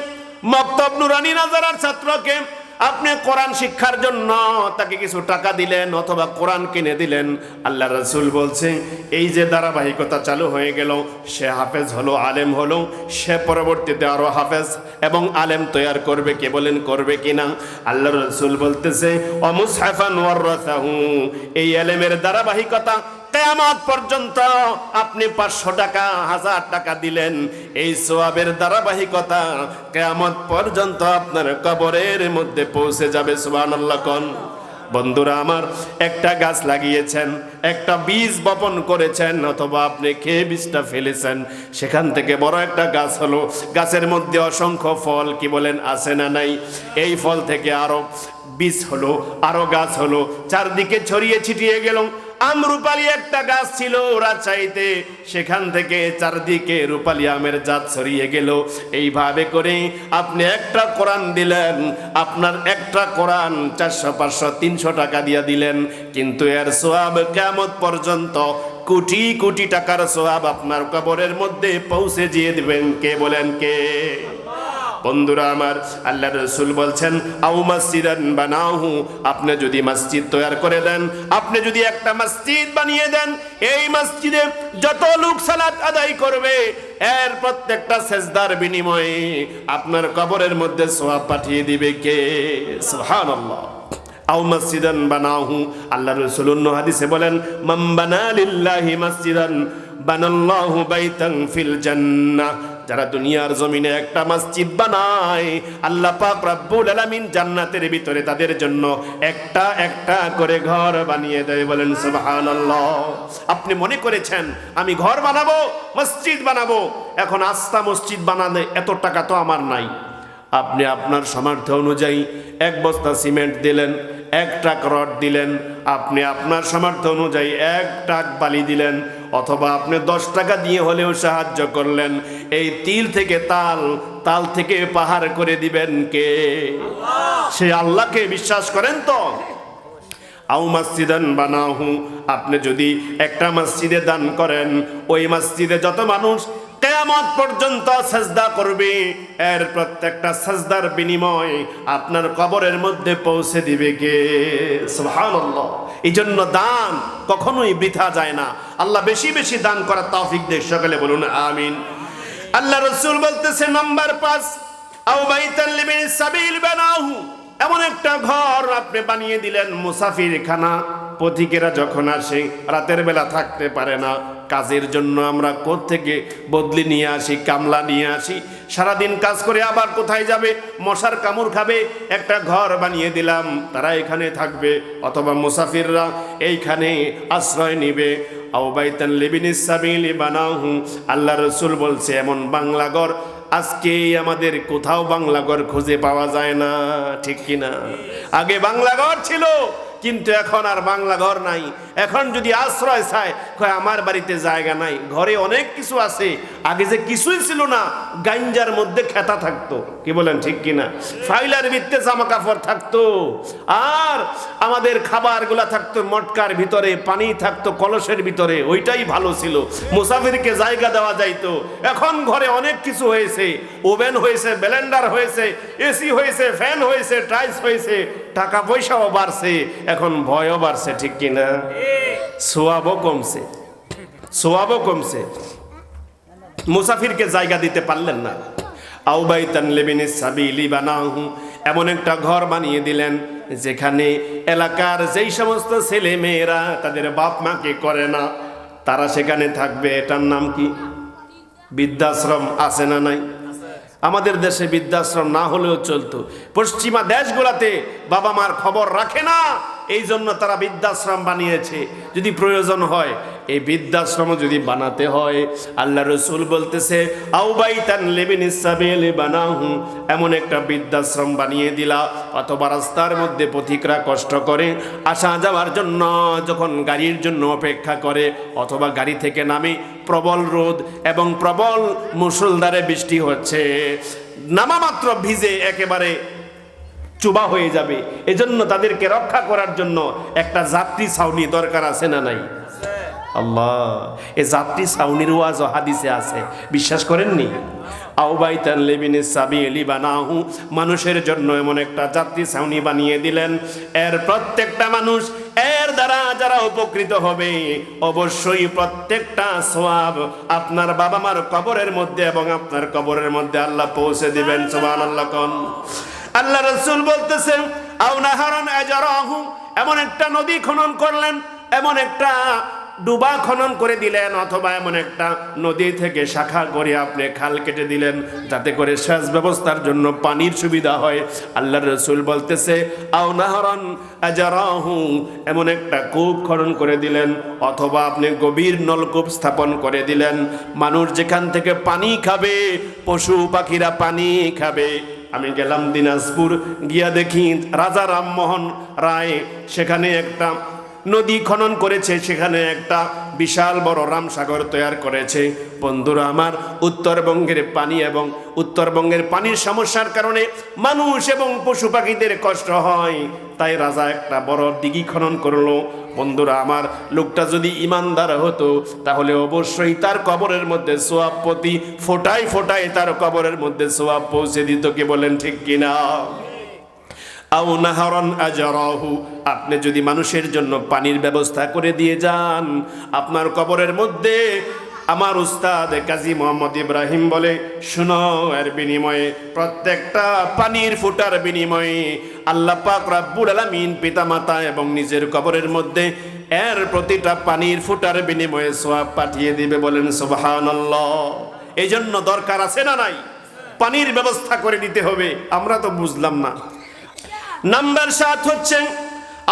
মক্তব নুরানি নাজারার ছাত্রকে আপনি কোরআন শিক্ষার জন্য তাকে কিছু টাকা দিলেন অথবা কোরআন কিনে দিলেন, আল্লাহ রাসূল বলছে এই যে ধারাবাহিকতা চালু হয়ে গেল, সে হাফেজ হলো, আলেম হলো, সে পরবর্তীতে আরো হাফেজ এবং আলেম তৈয়ার করবে, কে বলেন করবে কিনা? আল্লাহ রাসূল বলতেছে অমুসহাফান ওয়ারাসাহু, এই আলেমের ধারাবাহিকতা কিয়ামত পর্যন্ত। আপনি 500 টাকা, 1000 টাকা দিলেন, এই সওয়াবের ধারাবাহিকতা কিয়ামত পর্যন্ত আপনার কবরের মধ্যে পৌঁছে যাবে, সুবহানাল্লাহ কোন। বন্ধুরা আমার, একটা গাছ লাগিয়েছেন, একটা বীজ বপন করেছেন, অথবা আপনি খেয়ে বীজটা ফেলেছেন, সেখান থেকে বড় একটা গাছ হলো, গাছের মধ্যে অসংখ্য ফল, কি বলেন আছে না নাই? এই ফল থেকে আরো বীজ হলো, আরো গাছ হলো, চারদিকে ছড়িয়ে ছিটিয়ে গেল। আমরুপালি একটা গাছ ছিল রাজশাহীতে, সেখান থেকে চারদিকে রূপালি আমের জাত ছড়িয়ে গেল। এইভাবে করে আপনি একটা কোরআন দিলেন, আপনার একটা কোরআন 400, 500, 300 টাকা দিয়ে দিলেন, কিন্তু এর সওয়াব কিয়ামত পর্যন্ত কোটি কোটি টাকার সওয়াব আপনার কবরের মধ্যে পৌঁছে দিয়ে দিবেন, কে বলেন কে? বন্ধুরা আমার, আল্লাহ রাসূল বলছেন আও মসজিদান বানাহু, আপনি যদি মসজিদ তৈয়ার করে দেন, আপনি যদি একটা মসজিদ বানিয়ে দেন, এই মসজিদে যত লোক সালাত আদায় করবে এর প্রত্যেকটা সেজদার বিনিময়ে আপনার কবরের মধ্যে সওয়াব পাঠিয়ে দিবে কে? সুবহানাল্লাহ। আও মসজিদান বানাহু, আল্লাহ রাসূল অন্য হাদিসে বলেন, মান বানা লিল্লাহি মসজিদান বানাল্লাহু বাইতান ফিল জান্নাহ। যারা দুনিয়ার জমিনে একটা মসজিদ বানায়, আল্লাহ পাক রব্বুল আলামিন জান্নাতের ভিতরে তাদের জন্য একটা একটা করে ঘর বানিয়ে দেয়। বলেন সুবহানাল্লাহ। আপনি মনে করেছেন আমি ঘর বানাবো, মসজিদ বানাবো, এখন আস্থা মসজিদ বানালে এত টাকা তো আমার নাই। আপনি আপনার সামর্থ্য অনুযায়ী এক বস্তা সিমেন্ট দিলেন, এক ট্রাক রড দিলেন, আপনি আপনার সামর্থ্য অনুযায়ী এক ট্রাক বালি দিলেন, অথবা আপনি 10 টাকা দিয়ে হলেও সাহায্য করলেন। এই তিল থেকে তাল, তাল থেকে পাহাড় করে দিবেন কে? সে আল্লাহকে বিশ্বাস করেন তো? আও মসজিদান বানাহু, আপনি যদি একটা মসজিদে দান করেন, ওই মসজিদে যত মানুষ কিয়ামত পর্যন্ত সাজদা করবে, এর প্রত্যেকটা সাজদার বিনিময় আপনার কবরের মধ্যে পৌঁছে দিবে কে? সুবহানাল্লাহ। এই জন্য দান কখনোই বৃথা যায় না। আল্লাহ বেশি বেশি দান করার তৌফিক দেয়। সকলে বলুন আমিন। আল্লাহ রাসূল বলতেছে নাম্বার 5, আও বাইতান লিবিনিস সাবিল বানাহু, এমন একটা ঘর আপনি বানিয়ে দিলেন মুসাফির খানা। পথিকেরা যখন আসে, রাতের বেলা থাকতে পারে না, কাজের জন্য আমরা কোত্থেকে বদলি নিয়ে আসি, কামলা নিয়ে আসি, সারাদিন কাজ করে আবার কোথায় যাবে, মশার কামড় খাবে, একটা ঘর বানিয়ে দিলাম, তারা এখানে থাকবে, অথবা মুসাফিররা এইখানে আশ্রয় নিবে। আও বাইতান লিবিনিস সাবিলি বানাহু, আল্লাহ রাসূল বলছে এমন বাংলা ঘর আজকে আমাদের কোথাও বাংলা ঘর খুঁজে পাওয়া যায় না, ঠিক কিনা? আগে বাংলা ঘর ছিল, কিন্তু এখন আর বাংলা ঘর নাই। এখন যদি আশ্রয় চায়, কয় আমার বাড়িতে জায়গা নাই, ঘরে অনেক কিছু আছে, আগে যে কিছুই ছিল না, গাঞ্জার মধ্যে খেতা থাকতো, কি বলেন ঠিক কিনা? ফাইলার ভিতরে জামা কাপড় থাকতো, আর আমাদের খাবারগুলা থাকতো মটকার ভিতরে, পানি থাকতো কলসের ভিতরে, ওইটাই ভালো ছিল, মুসাফিরকে জায়গা দেওয়া যাইতো। এখন ঘরে অনেক কিছু হয়েছে, ওভেন হয়েছে, ব্লেন্ডার হয়েছে, এসি হয়েছে, ফ্যান হয়েছে, টাইলস হয়েছে, টাকা পয়সাও বাড়ছে, এখন ভয়ও বাড়ছে, ঠিক কিনা? সোয়াবও কমছে, সোয়াবও কমছে। মুসাফিরকে জায়গা দিতে পারলেন না। আও বাইতান লিবিনিস সাবিলি বানাহু, এমন একটা ঘর বানিয়ে দিলেন যেখানে এলাকার যেই সমস্ত ছেলে মেয়েরা তাদের বাপ মাকে করে না, তারা সেখানে থাকবে। এটার নাম কি? বৃদ্ধাশ্রম। আছে না নাই? আমাদের দেশে বৃদ্ধাশ্রম না হলেও চলতো। পশ্চিমা দেশগুলোতে বাবা মার খবর রাখে না, এই জন্য তারা বৃদ্ধাশ্রম বানিয়েছে। যদি প্রয়োজন হয়, এই বৃদ্ধাশ্রম যদি বানাতে হয়, আল্লাহ রাসূল বলতেছে আও বাইতান লিবিনিস সাবিলি বানাহু, এমন একটা বৃদ্ধাশ্রম বানিয়ে দিলা, অথবা রাস্তার মধ্যে পথিকরা কষ্ট করে আসা যাওয়ার জন্য, যখন গাড়ির জন্য অপেক্ষা করে, অথবা গাড়ি থেকে নামে, প্রবল রোদ এবং প্রবল মুষলধারে বৃষ্টি হচ্ছে, নামা মাত্র ভিজে একেবারে চুবা হয়ে যাবে, এজন্য তাদেরকে রক্ষা করার জন্য একটা যাত্রী ছাউনি দরকার, আছে না নাই? আল্লাহ, এই যাত্রী ছাউনির ওয়াজ হাদিসে আছে, বিশ্বাস করেননি? আও বাইতান লিবিনিস সাবিলি বানাহু, মানুষের জন্য এমন একটা যাত্রী ছাউনি বানিয়ে দিলেন, এর প্রত্যেকটা মানুষ, এর দ্বারা যারা উপকৃত হবে, অবশ্যই প্রত্যেকটা সওয়াব আপনার বাবা মার কবরের মধ্যে এবং আপনার কবরের মধ্যে আল্লাহ পৌঁছে দিবেন। সুবহানাল্লাহ কোন। আল্লাহ রাসূল বলতেছেন আও নাহারান আজরাহু, এমন একটা নদী খনন করলেন, এমন একটা ডুবা খনন করে দিলেন, অথবা এমন একটা নদী থেকে শাখা করে আপনি খাল কেটে দিলেন, যাতে করে সেচ ব্যবস্থার জন্য পানির সুবিধা হয়। আল্লাহ রাসূল বলতেছে আও নাহারান আজরাহু, এমন একটা কূপ খনন করে দিলেন, অথবা আপনি গভীর নলকূপ স্থাপন করে দিলেন, মানুষ যেখান থেকে পানি খাবে, পশু পাখিরা পানি খাবে। আমি গেলাম দিনাজপুর, গিয়া দেখি রাজা রামমোহন রায় সেখানে একটা নদী খনন করেছে, সেখানে একটা বিশাল বড় রামসাগর তৈরি করেছে। বন্ধুরা আমার, উত্তরবঙ্গের পানি এবং উত্তরবঙ্গের পানির সমস্যার কারণে মানুষ এবং পশু পাখিদের কষ্ট হয়, তাই রাজা একটা বড় দিঘি খনন করলো। বন্ধুরা আমার, লোকটা যদি ইমানদার হতো, তাহলে অবশ্যই তার কবরের মধ্যে সওয়াব প্রতি ফোটায় ফোটায় তার কবরের মধ্যে সওয়াব পৌঁছে দিত। কে বলেন ঠিক কিনা? আও নাহারান আজরাহু, আপনি যদি মানুষের জন্য পানির ব্যবস্থা করে দিয়ে যান, আপনার কবরের মধ্যে আমার উস্তাদ কাজী মোহাম্মদ ইব্রাহিম বলে, শুনো, এর বিনিময়ে প্রত্যেকটা পানির ফোঁটার বিনিময়ে আল্লাহ পাক রব্বুল আলামিন পিতামাতা এবং নিজের কবরের মধ্যে এর প্রতিটা পানির ফোঁটার বিনিময়ে সওয়াব পাঠিয়ে দিবে। বলেন সুবহানাল্লাহ। এই জন্য দরকার আছে না নাই? পানির ব্যবস্থা করে দিতে হবে। আমরা তো বুঝলাম না। নাম্বার 7 হচ্ছে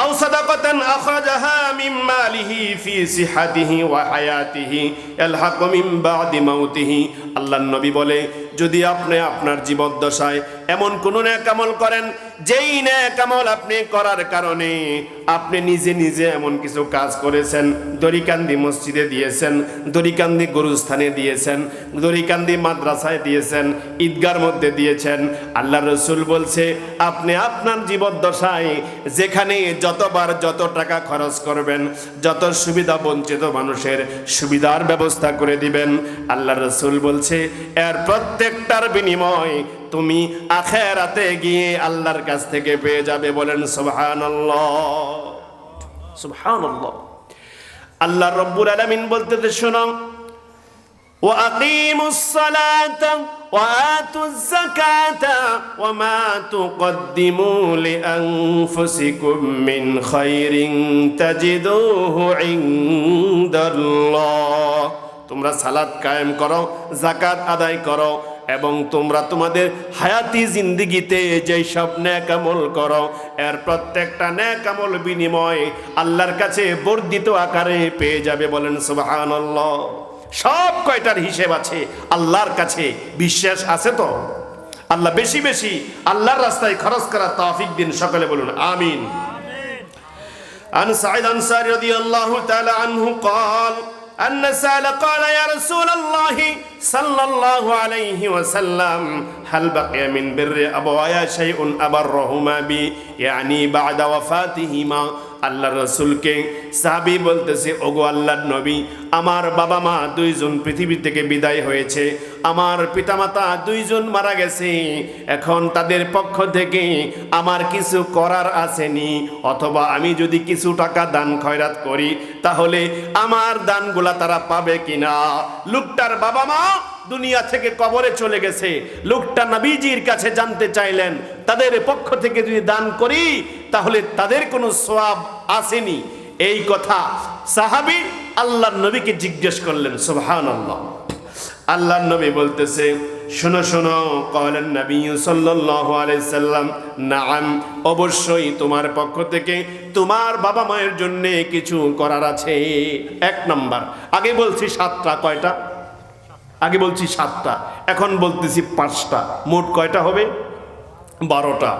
আও সাদাকাতান আখরাজাহা মিন মালিহি ফি সিহাতিহি ওয়া হায়াতিহি ইয়ালহাকু মিন বাদি মাউতিহি। আল্লাহর নবী বলে, যদি আপনি আপনার জীবদ্দশায় এমন কোন নেক আমল করেন, যেই নেক আমল আপনি করার কারণে আপনি নিজে নিজে এমন কিছু কাজ করেছেন, দড়িকান্দি মসজিদে দিয়েছেন, দড়িকান্দি গুরুস্থানে দিয়েছেন, দড়িকান্দি মাদ্রাসায় দিয়েছেন, ঈদগার মধ্যে দিয়েছেন, আল্লাহ রসুল বলছে আপনি আপনার জীবদ্দশায় যেখানে যতবার যত টাকা খরচ করবেন, যত সুবিধা বঞ্চিত মানুষের সুবিধার ব্যবস্থা করে দিবেন, আল্লাহ রসুল বলছে এর প্রত্যেকটার বিনিময় তুমি আখিরাতে গিয়ে আল্লাহর কাছ থেকে পেয়ে যাবে। বলেন সুবহানাল্লাহ, সুবহানাল্লাহ। আল্লাহ রাব্বুল আলামিন বলতে শোনো, ওয়া আকিমুস সালাতা ওয়া আতুজ যাকাতা ওয়া মা তুকদ্দিমু লিআনফুসিকুম মিন খায়রিন তাজিদুহু ইনদাল্লাহ। তোমরা সালাত কায়েম করো, যাকাত আদায় করো, এবং তোমরা তোমাদের হায়াতি জিন্দেগিতে যেই সব নেক আমল করো, এর প্রত্যেকটা নেক আমল বিনিময় আল্লাহর কাছে বর্ধিত আকারে পেয়ে যাবে। বলেন সুবহানাল্লাহ। সব কয়টার হিসেব আছে আল্লাহর কাছে। বিশ্বাস আছে তো? আল্লাহ বেশি বেশি আল্লাহর রাস্তায় খরচ করার তৌফিক দিন। সকলে বলুন আমিন। আন সাঈদ আনসারী রাদিয়াল্লাহু তাআলা আনহু قال أن سأل قال يا رسول الله صلى الله عليه وسلم هل بقي من بر أبوايا شيء أبرهما بي يعني بعد وفاتهما। আল্লাহ রসুলকে সাহাবী বলতেছে, ওগো আল্লাহর নবী, আমার বাবা মা দুইজন পৃথিবী থেকে বিদায় হয়েছে, আমার পিতামাতা দুইজন মারা গেছে, এখন তাদের পক্ষ থেকে আমার কিছু করার আসেনি, অথবা আমি যদি কিছু টাকা দান খয়রাত করি তাহলে আমার দানগুলা তারা পাবে কিনা। লোকটার বাবা মা দুনিয়া থেকে কবরে চলে গেছে, লোকটা নবীজির কাছে জানতে চাইলেন তাদের পক্ষ থেকে যদি দান করি তাহলে তাদের কোনো সওয়াব আসেনি। এই কথা সাহাবী আল্লাহর নবীকে জিজ্ঞেস করলেন। সুবহানাল্লাহ। আল্লাহর নবী বলতেছে, শোনো শোনো, কওলেন নবী সাল্লাল্লাহু আলাইহি সাল্লাম, নাআম, অবশ্যই তোমার পক্ষ থেকে তোমার বাবা মায়ের জন্য কিছু করার আছে। 1 নাম্বার, আগে বলছি 7টা, কয়টা? আগে বলছি 7টা, এখন বলতেছি 5টা, মোট কয়টা হবে? 12টা।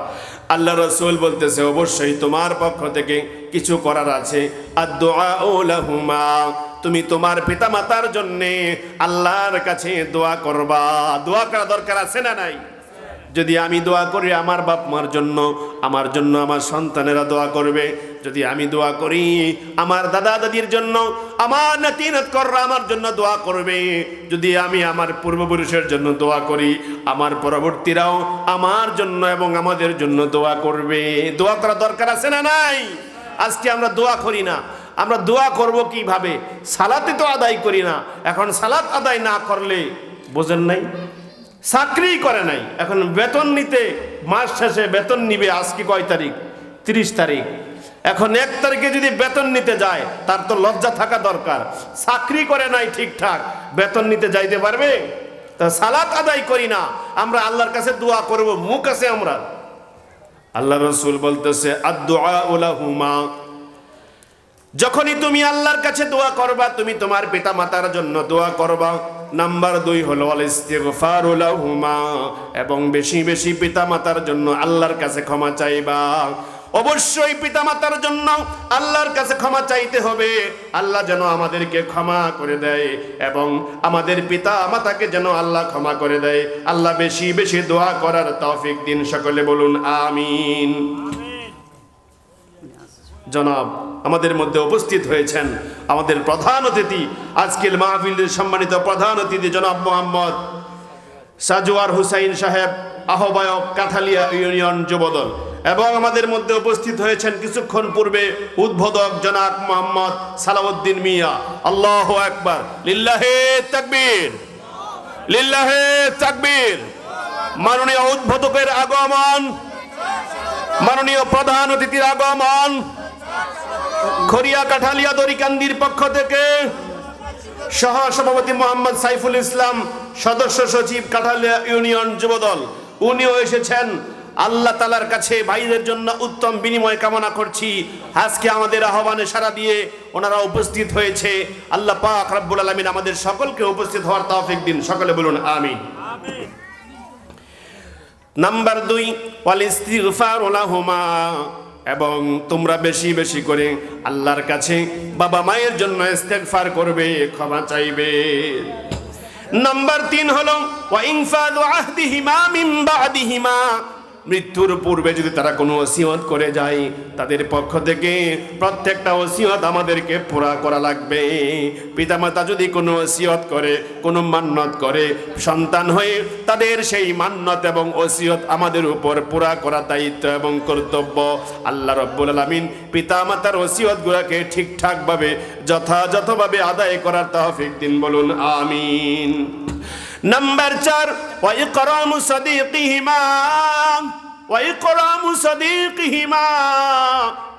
আল্লাহ রাসূল বলতেছে, অবশ্যই তোমার পক্ষ থেকে কিছু করার আছে। আদ-দুআউ লাহুমা, তুমি তোমার পিতামাতার জন্য আল্লাহর কাছে দোয়া করবা। দোয়া করা দরকার আছে না নাই? যদি আমি দোয়া করি আমার বাপ মার জন্য, আমার জন্য আমার সন্তানেরা দোয়া করবে। যদি আমি দোয়া করি আমার দাদা দাদির জন্য, আমার নাতি নাতকররা আমার জন্য দোয়া করবে। যদি আমি আমার পূর্বপুরুষের জন্য দোয়া করি, আমার পরবর্তীরাও আমার জন্য এবং আমাদের জন্য দোয়া করবে। দোয়া করা দরকার আছে না নাই? আজকে আমরা দোয়া করি না। আমরা দোয়া করব কিভাবে? সালাতে তো আদায় করি না। এখন সালাত আদায় না করলে, বোঝেন নাই, চাকরি করে নাই, এখন বেতন নিতে, মাস শেষে বেতন নিবে। আজকে কয় তারিখ? 30 তারিখ। এখন 1 তারিখে যদি বেতন নিতে যায়, তার তো লজ্জা থাকা দরকার। চাকরি করে নাই ঠিকঠাক, বেতন নিতে যাইতে পারবে? তা সালাত আদায় করি না, আমরা আল্লাহর কাছে দোয়া করব, মুখ আছে আমরা। আল্লাহ রাসূল বলতেছে, আদ-দুআউ লাহুমা, যখনই তুমি আল্লাহর কাছে দোয়া করবা, তুমি তোমার পিতা মাতার জন্য দোয়া করবা। নাম্বার 2 হলো আল ইস্তিগফারু লাহুমা, এবং বেশি বেশি পিতা মাতার জন্য আল্লাহর কাছে ক্ষমা চাইবা। অবশ্যই পিতা মাতার জন্য আল্লাহর কাছে ক্ষমা চাইতে হবে। আল্লাহ যেন আমাদেরকে ক্ষমা করে দেয় এবং আমাদের পিতা মাতাকে যেন আল্লাহ ক্ষমা করে দেয়। আল্লাহ বেশি বেশি দোয়া করার তৌফিক দিন। সকলে বলুন আমিন। জনাব আমাদের মধ্যে উপস্থিত হয়েছেন আমাদের প্রধান অতিথি, আজকের মাহফিলের সম্মানিত প্রধান অতিথি জনাব মোহাম্মদ সাজওয়ার হুসাইন সাহেব, আহ্বায়ক কাঠালিয়া ইউনিয়ন যুবদল। এবং আমাদের মধ্যে উপস্থিত হয়েছেন কিছুক্ষণ পূর্বে উদ্বোধক জনাব মোহাম্মদ সালাউদ্দিন মিয়া। আল্লাহু আকবার, লিল্লাহে তাকবীর, লিল্লাহে তাকবীর। মাননীয় উদ্বোধকের আগমন, মাননীয় প্রধান অতিথির আগমন, খড়িয়া কাঠালিয়া দড়িকান্দির পক্ষ থেকে সহ সভাপতি মোহাম্মদ সাইফুল ইসলাম, সদস্য সচিব কাঠালিয়া ইউনিয়ন যুবদল, উনিও এসেছেন। আল্লাহ তাআলার কাছে ভাইদের জন্য উত্তম বিনিময় কামনা করছি। আজকে আমাদের আহ্বানে সাড়া দিয়ে ওনারা উপস্থিত হয়েছে। আল্লাহ পাক রব্বুল আলামিন আমাদের সকলকে উপস্থিত হওয়ার তৌফিক দিন। সকলে বলুন আমিন। নাম্বার 2, ওয়াল ইস্তিগফারু লাহুমা, এবং তোমরা বেশি বেশি করে আল্লাহর কাছে বাবা মায়ের জন্য ইস্তেগফার করবে, ক্ষমা চাইবে। নাম্বার 3 হলো ওয়া ইনফাদু আহদিহিমা মিন বাদিহিমা, মৃত্যুর পূর্বে যদি তারা কোনো ওসিয়ত করে যায়, তাদের পক্ষ থেকে প্রত্যেকটা ওসিয়ত আমাদেরকে পুরা করা লাগবে। পিতামাতা যদি কোনো ওসিয়ত করে, কোনো মান্যত করে, সন্তান হয়ে তাদের সেই মান্যত এবং ওসিয়ত আমাদের উপর পুরা করা দায়িত্ব এবং কর্তব্য। আল্লাহ রাব্বুল আলামিন পিতামাতার ওসিয়তগুলোকে ঠিকঠাকভাবে যথাযথভাবে আদায় করার তৌফিক দিন। বলুন আমিন। নাম্বার 4, ওয়া ইকরামু সাদিকিহিমা, ওয়া ইকরামু সাদিকিহিমা,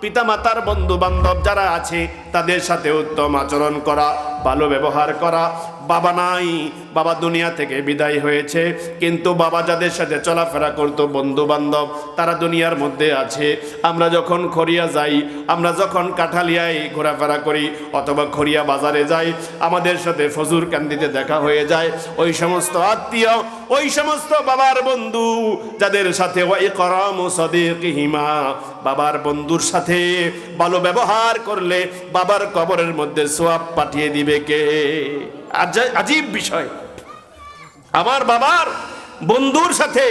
পিতামাতার বন্ধু বান্ধব যারা আছে তাদের সাথে উত্তম আচরণ করা, ভালো ব্যবহার করা। বাবা নাই, বাবা দুনিয়া থেকে বিদায় হয়েছে, কিন্তু বাবা যাদের সাথে চলাফেরা করতো বন্ধু বান্ধব, তারা দুনিয়ার মধ্যে আছে। আমরা যখন খড়িয়া যাই, আমরা যখন কাঠালিয়ায় ঘোরাফেরা করি অথবা খড়িয়া বাজারে যাই, আমাদের সাথে ফজুর কান্দিতে দেখা হয়ে যায়। ওই সমস্ত আত্মীয়, ওই সমস্ত বাবার বন্ধু যাদের সাথে ওয়া ইকরামু সাদিকিহিমা, বাবার বন্ধুর সাথে ভালো ব্যবহার করলে বাবার কবরের মধ্যে সওয়াব পাঠিয়ে দিবে কে? আজীব বিষয়। আমার বাবার বন্ধুর সাথে,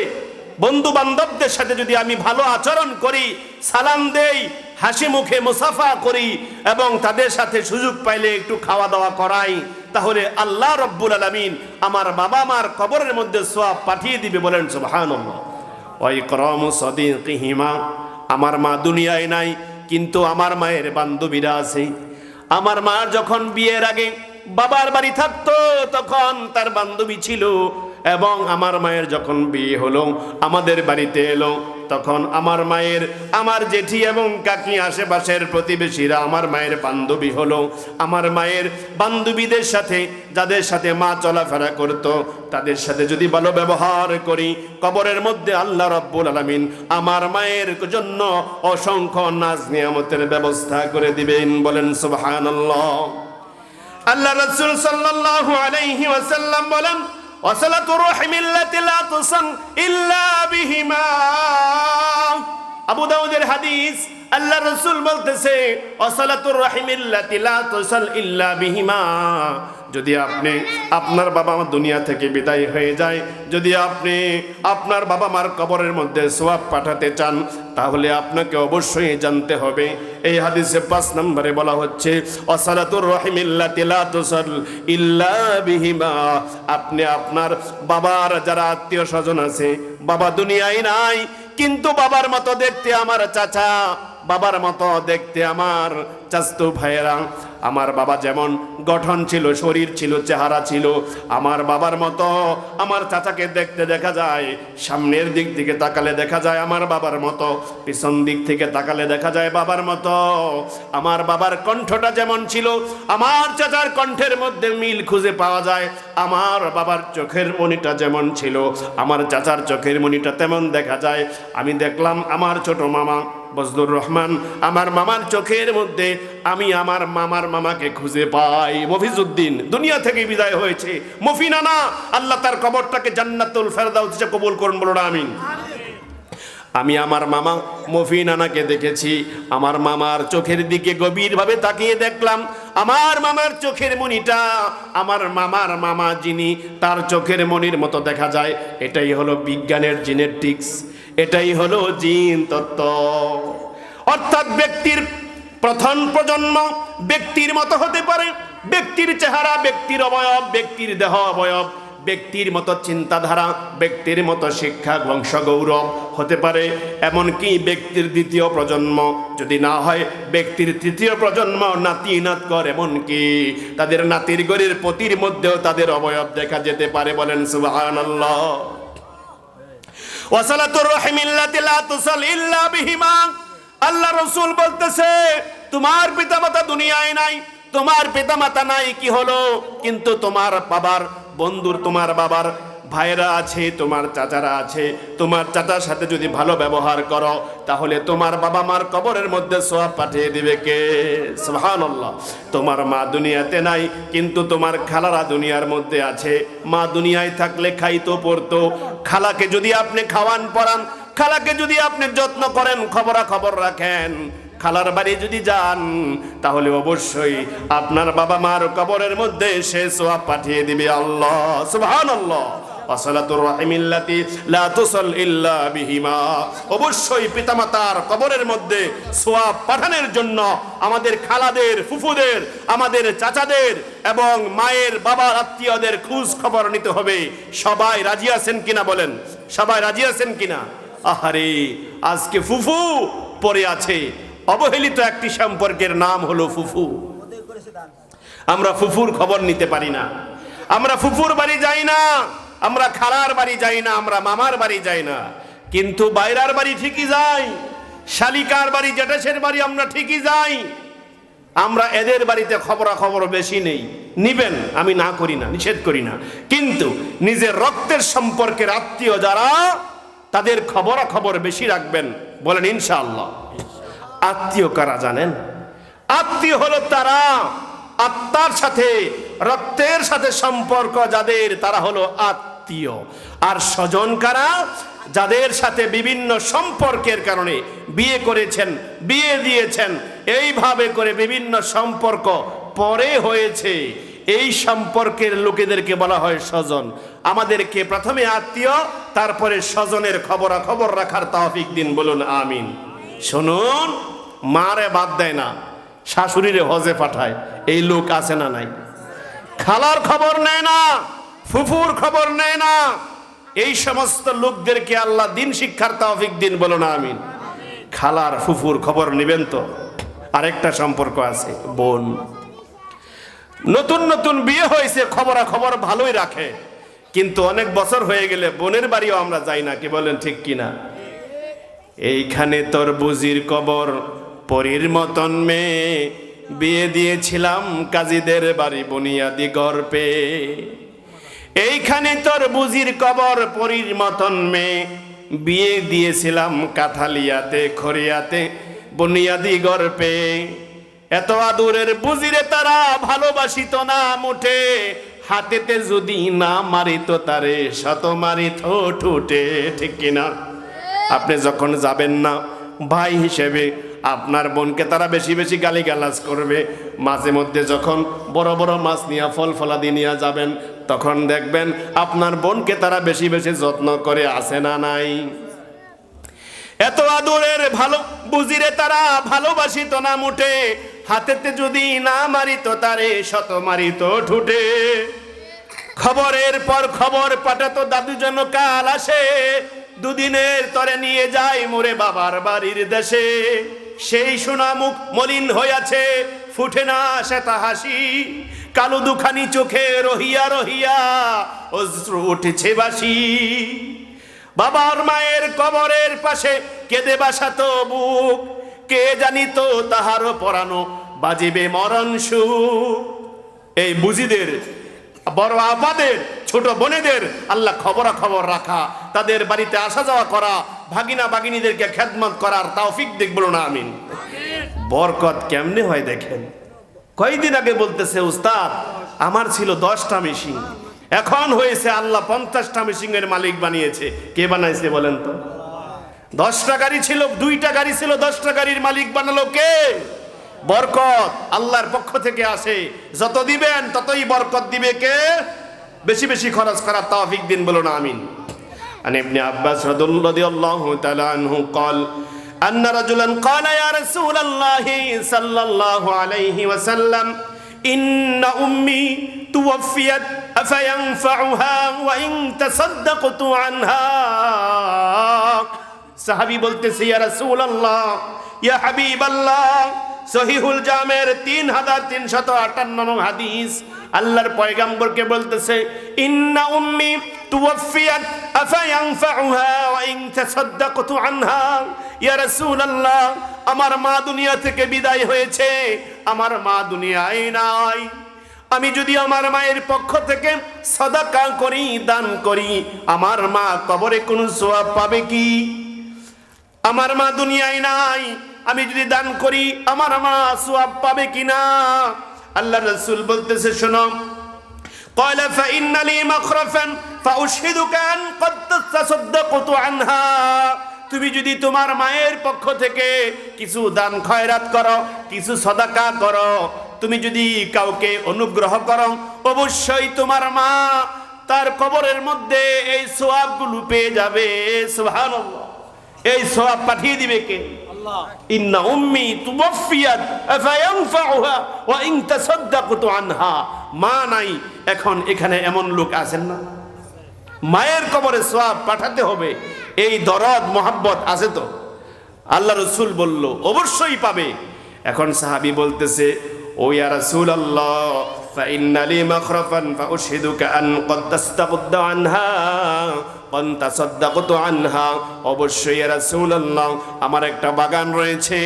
বন্ধু বান্ধবদের সাথে যদি আমি ভালো আচরণ করি, সালাম দেই, হাসি মুখে মুসাফা করি এবং তাদের সাথে সুযোগ পাইলে একটু খাওয়া দাওয়া করাই, তাহলে আল্লাহ রব্বুল আলামিন আমার বাবা মার কবরের মধ্যে সওয়াব পাঠিয়ে দিবে। বলেন সুবহানাল্লাহ। ওয়া ইকরামু সাদিকিহিমা, আমার মা দুনিয়ায় নাই, কিন্তু আমার মায়ের বান্ধবীরা আছে। আমার মা যখন বিয়ের আগে বাবার বাড়ি থাকতো তখন তার বান্ধবী ছিল, এবং আমার মায়ের যখন বিয়ে হলো আমাদের বাড়িতে এলো, তখন আমার মায়ের, আমার জেঠি এবং কাকি, আশেপাশের প্রতিবেশীরা আমার মায়ের বান্ধবী হলো। আমার মায়ের বান্ধবীদের সাথে, যাদের সাথে মা চলাফেরা করতো, তাদের সাথে যদি ভালো ব্যবহার করি, কবরের মধ্যে আল্লাহ রাব্বুল আলামিন আমার মায়ের জন্য অসংখ্য নাজ নিয়ামতের ব্যবস্থা করে দিবেন। বলেন সুবহানাল্লাহ। আল্লাহ রাসূল সাল্লাল্লাহু আলাইহি ওয়াসাল্লাম বলেন, ওয়াসালাতু রাহিমিল্লাতি লা তুসান ইল্লা বিহিমা। আবু দাউদের হাদিস, আল্লাহ রাসূল বলতেছে, ওয়াসালাতু রাহিমিল্লাতি লা তুসাল ইল্লা বিহিমা। যদি আপনি, আপনার বাবা মা দুনিয়া থেকে বিদায় হয়ে যায়, যদি আপনি আপনার বাবা মার কবরের মধ্যে সওয়াব পাঠাতে চান, তাহলে আপনাকে অবশ্যই জানতে হবে, এই হাদিসে 5 নম্বরে বলা হচ্ছে ওয়াসালাতুর রাহিমিল্লাতি লা তুসাল ইল্লা বিহিমা। আপনি আপনার বাবার যারা আত্মীয় স্বজন আছে, বাবা দুনিয়ায় নাই, কিন্তু বাবার মতো দেখতে আমার চাচা, বাবার মতো দেখতে আমার চাচতো ভাইয়েরা, আমার বাবা যেমন গঠন ছিল, শরীর ছিল, চেহারা ছিল, আমার বাবার মতো আমার চাচাকে দেখতে দেখা যায়। সামনের দিক থেকে তাকালে দেখা যায় আমার বাবার মতো, পিছন দিক থেকে তাকালে দেখা যায় বাবার মতো। আমার বাবার কণ্ঠটা যেমন ছিল, আমার চাচার কণ্ঠের মধ্যে মিল খুঁজে পাওয়া যায়। আমার বাবার চোখের মণিটা যেমন ছিল, আমার চাচার চোখের মণিটা তেমন দেখা যায়। আমি দেখলাম আমার ছোট মামা বজলুর রহমান, আমার মামার চোখের মধ্যে আমি আমার মামার মামাকে খুঁজে পাই। মফিজউদ্দিন দুনিয়া থেকে বিদায় হয়েছে, মফি নানা, আল্লাহ তার কবরটাকে জান্নাতুল ফেরদাউসে কবুল করুন। বলুন আমিন। আমি আমার মামা মফি নানাকে দেখেছি, আমার মামার চোখের দিকে গভীরভাবে তাকিয়ে দেখলাম আমার মামার চোখের মণিটা আমার মামার মামা যিনি, তার চোখের মণির মতো দেখা যায়। এটাই হলো বিজ্ঞানের জেনেটিক্স, এটাই হলো জিন তত্ত্ব। অর্থাৎ ব্যক্তির প্রথম প্রজন্ম ব্যক্তির মতো হতে পারে, ব্যক্তির চেহারা, ব্যক্তির অবয়ব, ব্যক্তির দেহ অবয়ব, ব্যক্তির মতো চিন্তাধারা, ব্যক্তির মতো শিক্ষা, বংশগৌরব হতে পারে, এমনকি ব্যক্তির দ্বিতীয় প্রজন্ম যদি না হয়, ব্যক্তির তৃতীয় প্রজন্ম, নাতি নাতকর, এমনকি তাদের নাতির গড়ের পতির মধ্যেও তাদের অবয়ব দেখা যেতে পারে। বলেন সুবহানাল্লাহ। ওয়াসালাতুর রাহিমিল্লাতি লা তুসাল ইল্লা বিহিমা। আল্লাহ রাসূল বলতেছে, তোমার পিতামাতা দুনিয়ায় নাই, তোমার পিতামাতা নাই কি হলো, কিন্তু তোমার বাবার বন্ধুর, তোমার বাবার ভাইরা আছে, তোমার চাচারা আছে, তোমার চাচার সাথে যদি ভালো ব্যবহার করো তাহলে তোমার বাবা মার কবরের মধ্যে সওয়াব পাঠিয়ে দিবে কে? সুবহানাল্লাহ। তোমার মা দুনিয়াতে নাই, কিন্তু তোমার খালারা দুনিয়ার মধ্যে আছে। মা দুনিয়ায় থাকলে খাইতো পড়তো, খালাকে যদি আপনি খাওয়ান পরান, খালাকে যদি আপনি যত্ন করেন, খবর রাখেন, খালার বাড়ি যদি যান, তাহলে অবশ্যই আপনার বাবা মার কবরের মধ্যে সে সওয়াব পাঠিয়ে দিবে আল্লাহ। সুবহানাল্লাহ। ওয়াসালাতুর রাহিমিল্লাতি লা তুসাল ইল্লা বিহিমা। অবশ্যই পিতামাতার কবরের মধ্যে সওয়াব পাঠানোর জন্য আমাদের খালাদের, ফুফুদের, আমাদের চাচাদের এবং মায়ের বাবার আত্মীয়দের খোঁজ খবর নিতে হবে। সবাই রাজি আছেন কিনা বলেন? সবাই রাজি আছেন কিনা? আহারে, আজকে ফুফু পড়ে আছে। অবহেলিত একটি সম্পর্কের নাম হলো ফুফু। আমরা ফুফুর খবর নিতে পারি না, আমরা ফুফুর বাড়ি যাই না, আমরা খালার বাড়ি যাই না, আমরা মামার বাড়ি যাই না, কিন্তু বাইরার বাড়ি ঠিকই যাই, শালিকার বাড়ি, জেঠাশের বাড়ি আমরা ঠিকই যাই। আমরা এদের বাড়িতে খবর বেশি নেই, নিবেন, আমি না করি না, নিষেধ করি না, কিন্তু নিজের রক্তের সম্পর্কের আত্মীয় যারা, তাদের খবর বেশি রাখবেন। বলেন ইনশাআল্লাহ। আত্মীয় কারা জানেন? আত্মীয় হলো তারা, আত্মার সাথে, রক্তের সাথে সম্পর্ক যাদের, তারা হলো আত্মীয়। আর স্বজন কারা? যাদের সাথে বিভিন্ন সম্পর্কের কারণে বিয়ে করেছেন, বিয়ে দিয়েছেন, এইভাবে করে বিভিন্ন সম্পর্ক পরে হয়েছে, এই সম্পর্কের লোকেদেরকে বলা হয় স্বজন। আমাদেরকে প্রথমে আত্মীয়, তারপরে স্বজনের খবর রাখার তৌফিক দিন। বলুন আমিন। শুনুন, মারে বাদ দেয় না, শাশুড়িরে হজে পাঠায়, এই লোক আছে না নাই? খালার খবর নেয় না, ফুফুর খবর নেয় না, এই সমস্ত লোকদেরকে আল্লাহ দিন শিক্ষার তৌফিক দিন। বলুন আমিন। খালার ফুফুর খবর নেবেন তো। আরেকটা সম্পর্ক আছে, বোন। নতুন বিয়ে হয়েছে, খবর ভালোই রাখে, কিন্তু অনেক বছর হয়ে গেলে বোনের বাড়িও আমরা যাই না। কি বলেন, ঠিক কিনা? এইখানে তোর বুজির কবর, পরীর মতন মেয়ে, বিয়ে দিয়েছিলাম কাজীদের বাড়ি বুনিয়াদি গর্পে। এইখানে তোর বুজির কবর, পরীর মতন মেয়ে, বিয়ে দিয়েছিলাম কাঠালিয়াতে, খরিয়াতে, বুনিয়াদি গর্পে। এত আদুরের বুজিরে তারা ভালোবাসিত না মুঠে, হাতেতে যদি না মারিত তারে শত মারিত ঠোঁটে। ঠিক কিনা? আপনি যখন যাবেন না ভাই হিসেবে, আপনার বোনকে তারা বেশি গালিগালাজ করবে। মাঝে মধ্যে যখন বড় মাছ নিয়ে, ফলাদি নিয়ে যাবেন, তখন দেখবেন আপনার বোনকে তারা বেশি যত্ন করে, আছে না নাই? এত আদরের ভালো বুজিরে তারা ভালোবাসিত না মুঠে, হাতেতে যদি না মারিত তারে শত মারিত ঠুটে। খবরের পর খবর পাঠাতো, দাদু যেন কাল আসে, দুদিনের তরে নিয়ে যায় মোরে বাবার বাড়ির দেশে। সেই সোনা মুখ মলিন হইয়াছে, ফুটে না সেটা হাসি, কালো দুখানি চোখে রহিয়া অশ্রু উঠেছে বাসি। বাবার মায়ের কবরের পাশে কেঁদে বাসাতো বুক, কে জানিত তাহারও পরানো বাজিবে মরণ সুখ। এই বুজিদের, বড় আপাদের, ছোট বোনেদের আল্লাহ খবর রাখা, তাদের বাড়িতে আসা যাওয়া করা, ভাগিনা ভাগিনীদেরকে খেদমত করার তৌফিক দিক। বলুন আমিন। বরকত কেমনে হয় দেখেন। কয়েকদিন আগে বলতেছে, উস্তাদ আমার ছিল 10টা মেশিন, এখন হয়েছে আল্লাহ 50টা মেশিনের মালিক বানিয়েছে। কে বানাইছে বলেন তো? 10টা গাড়ি ছিল, 2টা গাড়ি ছিল, 10টা গাড়ির মালিক বানালো কে? বরকত আল্লাহর পক্ষ থেকে আসে, যত দিবেন ততই বরকত দিবে কে? বেশি খরচ করার তৌফিক দিন। বলুন আমিন। আন ইবনে আব্বাস রাদিয়াল্লাহু তাআলা আনহু قال أن رجلا قال يا رسول الله صلى الله عليه وسلم إن أمي توفيت আফায়ানফাউহা ওয়া ইন তাসাদদাকতু আনহা। সাহাবী বলতেছে, ইয়া রাসূলুল্লাহ, ইয়া হাবিবাল্লাহ, সহিহুল জামের 3358 নং হাদিস, আল্লাহর পয়গম্বরকে বলতেছে, ইন্না উম্মি তুওয়াফিয়াত আফায়ানফাউহা ওয়া ইন তাসাদদাকতু আনহা। ইয়া রাসূলুল্লাহ, আমার মা দুনিয়া থেকে বিদায় হয়েছে, আমার মা দুনিয়ায় নাই। আমি যদি আমার মায়ের পক্ষ থেকে সাদাকা করি, দান করি, আমার মা কবরে কোন সওয়াব পাবে কি? আমার মা দুনিয়ায় নাই, আমি যদি দান করি আমার মা সওয়াব পাবে কিনা? আল্লাহর রাসূল বলতেছে, শোনো, قال فإن لي مخرفا فأشهدك أن قد تصدقت عنها। তুমি যদি তোমার মায়ের পক্ষ থেকে কিছু দান খয়রাত করো, কিছু সাদাকা করো, তুমি যদি কাউকে অনুগ্রহ করো, অবশ্যই তোমার মা তার কবরের মধ্যে এই সওয়াবগুলো পেয়ে যাবে। সুবহানাল্লাহ। এই সওয়াব পাঠিয়ে দিবে কে? আল্লাহ। ইন্না উম্মি তুওয়াফিয়াত আফায়ানফাউহা ওয়া ইন তাসাদদাকতু আনহা। মা নাই, এখন এখানে এমন লোক আছেন না? মায়ের কবরে সওয়াব পাঠাতে হবে, এই দরদ মোহাব্বত আছে তো? আল্লাহ রাসূল বলল অবশ্যই পাবে। এখন সাহাবী বলতেছে, ও ইয়া রাসূলুল্লাহ, ফাইন্না লি মাখরাফান ফাউশহিদুকা আন ক্বাদ তাস্তাগদা আনহা ওয়ান তাসাদদাকতু আনহা। অবশ্যই ইয়া রাসূলুল্লাহ, আমার একটা বাগান রয়েছে,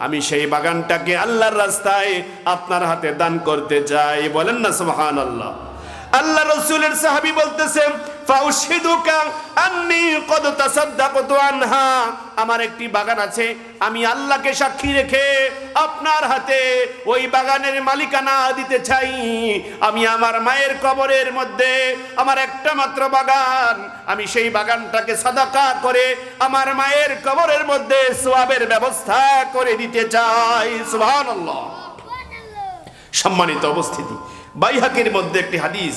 আমি সেই বাগানটাকে আল্লাহর রাস্তায় আপনার হাতে দান করতে চাই। বলেন না সুবহানাল্লাহ। আল্লাহ রাসূলের সাহাবী বলতেছে, ফাউশহিদুকা আন্নী ক্বাদ তাসাদদাকতু আনহা। আমার একটি বাগান আছে, আমি আল্লাহকে সাক্ষী রেখে আপনার হাতে ওই বাগানের মালিকানা দিতে চাই। আমি আমার মায়ের কবরের মধ্যে আমার একটা মাত্র বাগান, আমি সেই বাগানটাকে সাদাকা করে আমার মায়ের কবরের মধ্যে সওয়াবের ব্যবস্থা করে দিতে চাই। সুবহানাল্লাহ। সম্মানিত উপস্থিতি, বাইহাকির মধ্যে একটি হাদিস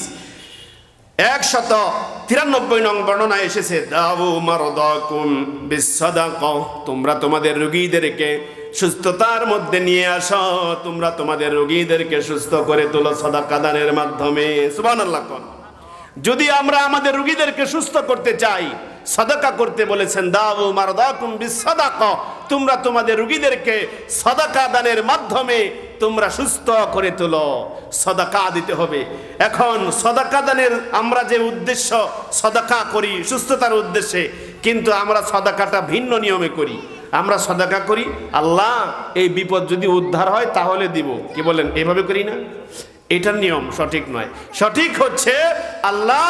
193 নং বর্ণনা এসেছে, দাউ মারদাকুম বিসসাদাকা। তোমরা তোমাদের রোগীদেরকে সুস্থতার মধ্যে নিয়ে আসো, তোমরা তোমাদের রোগীদেরকে সুস্থ করে তোলো সাদাকা দানের মাধ্যমে। সুবহানাল্লাহ। যদি আমরা আমাদের রোগীদেরকে সুস্থ করতে চাই, সাদাকা করতে বলেছেন, দাউ মারদাকুম বিসসাদাকা। তোমরা তোমাদের রোগীদেরকে সাদাকা দানের মাধ্যমে তোমরা সুস্থ করে তোলো, সাদাকা দিতে হবে। এখন সাদাকা দানের আমরা যে উদ্দেশ্য সাদাকা করি সুস্থতার উদ্দেশ্যে, কিন্তু আমরা সাদাকাটা ভিন্ন নিয়মে করি। আমরা সাদাকা করি, আল্লাহ এই বিপদ যদি উদ্ধার হয় তাহলে দিব, কি বলেন? এভাবে করি না? এটার নিয়ম সঠিক নয়। সঠিক হচ্ছে, আল্লাহ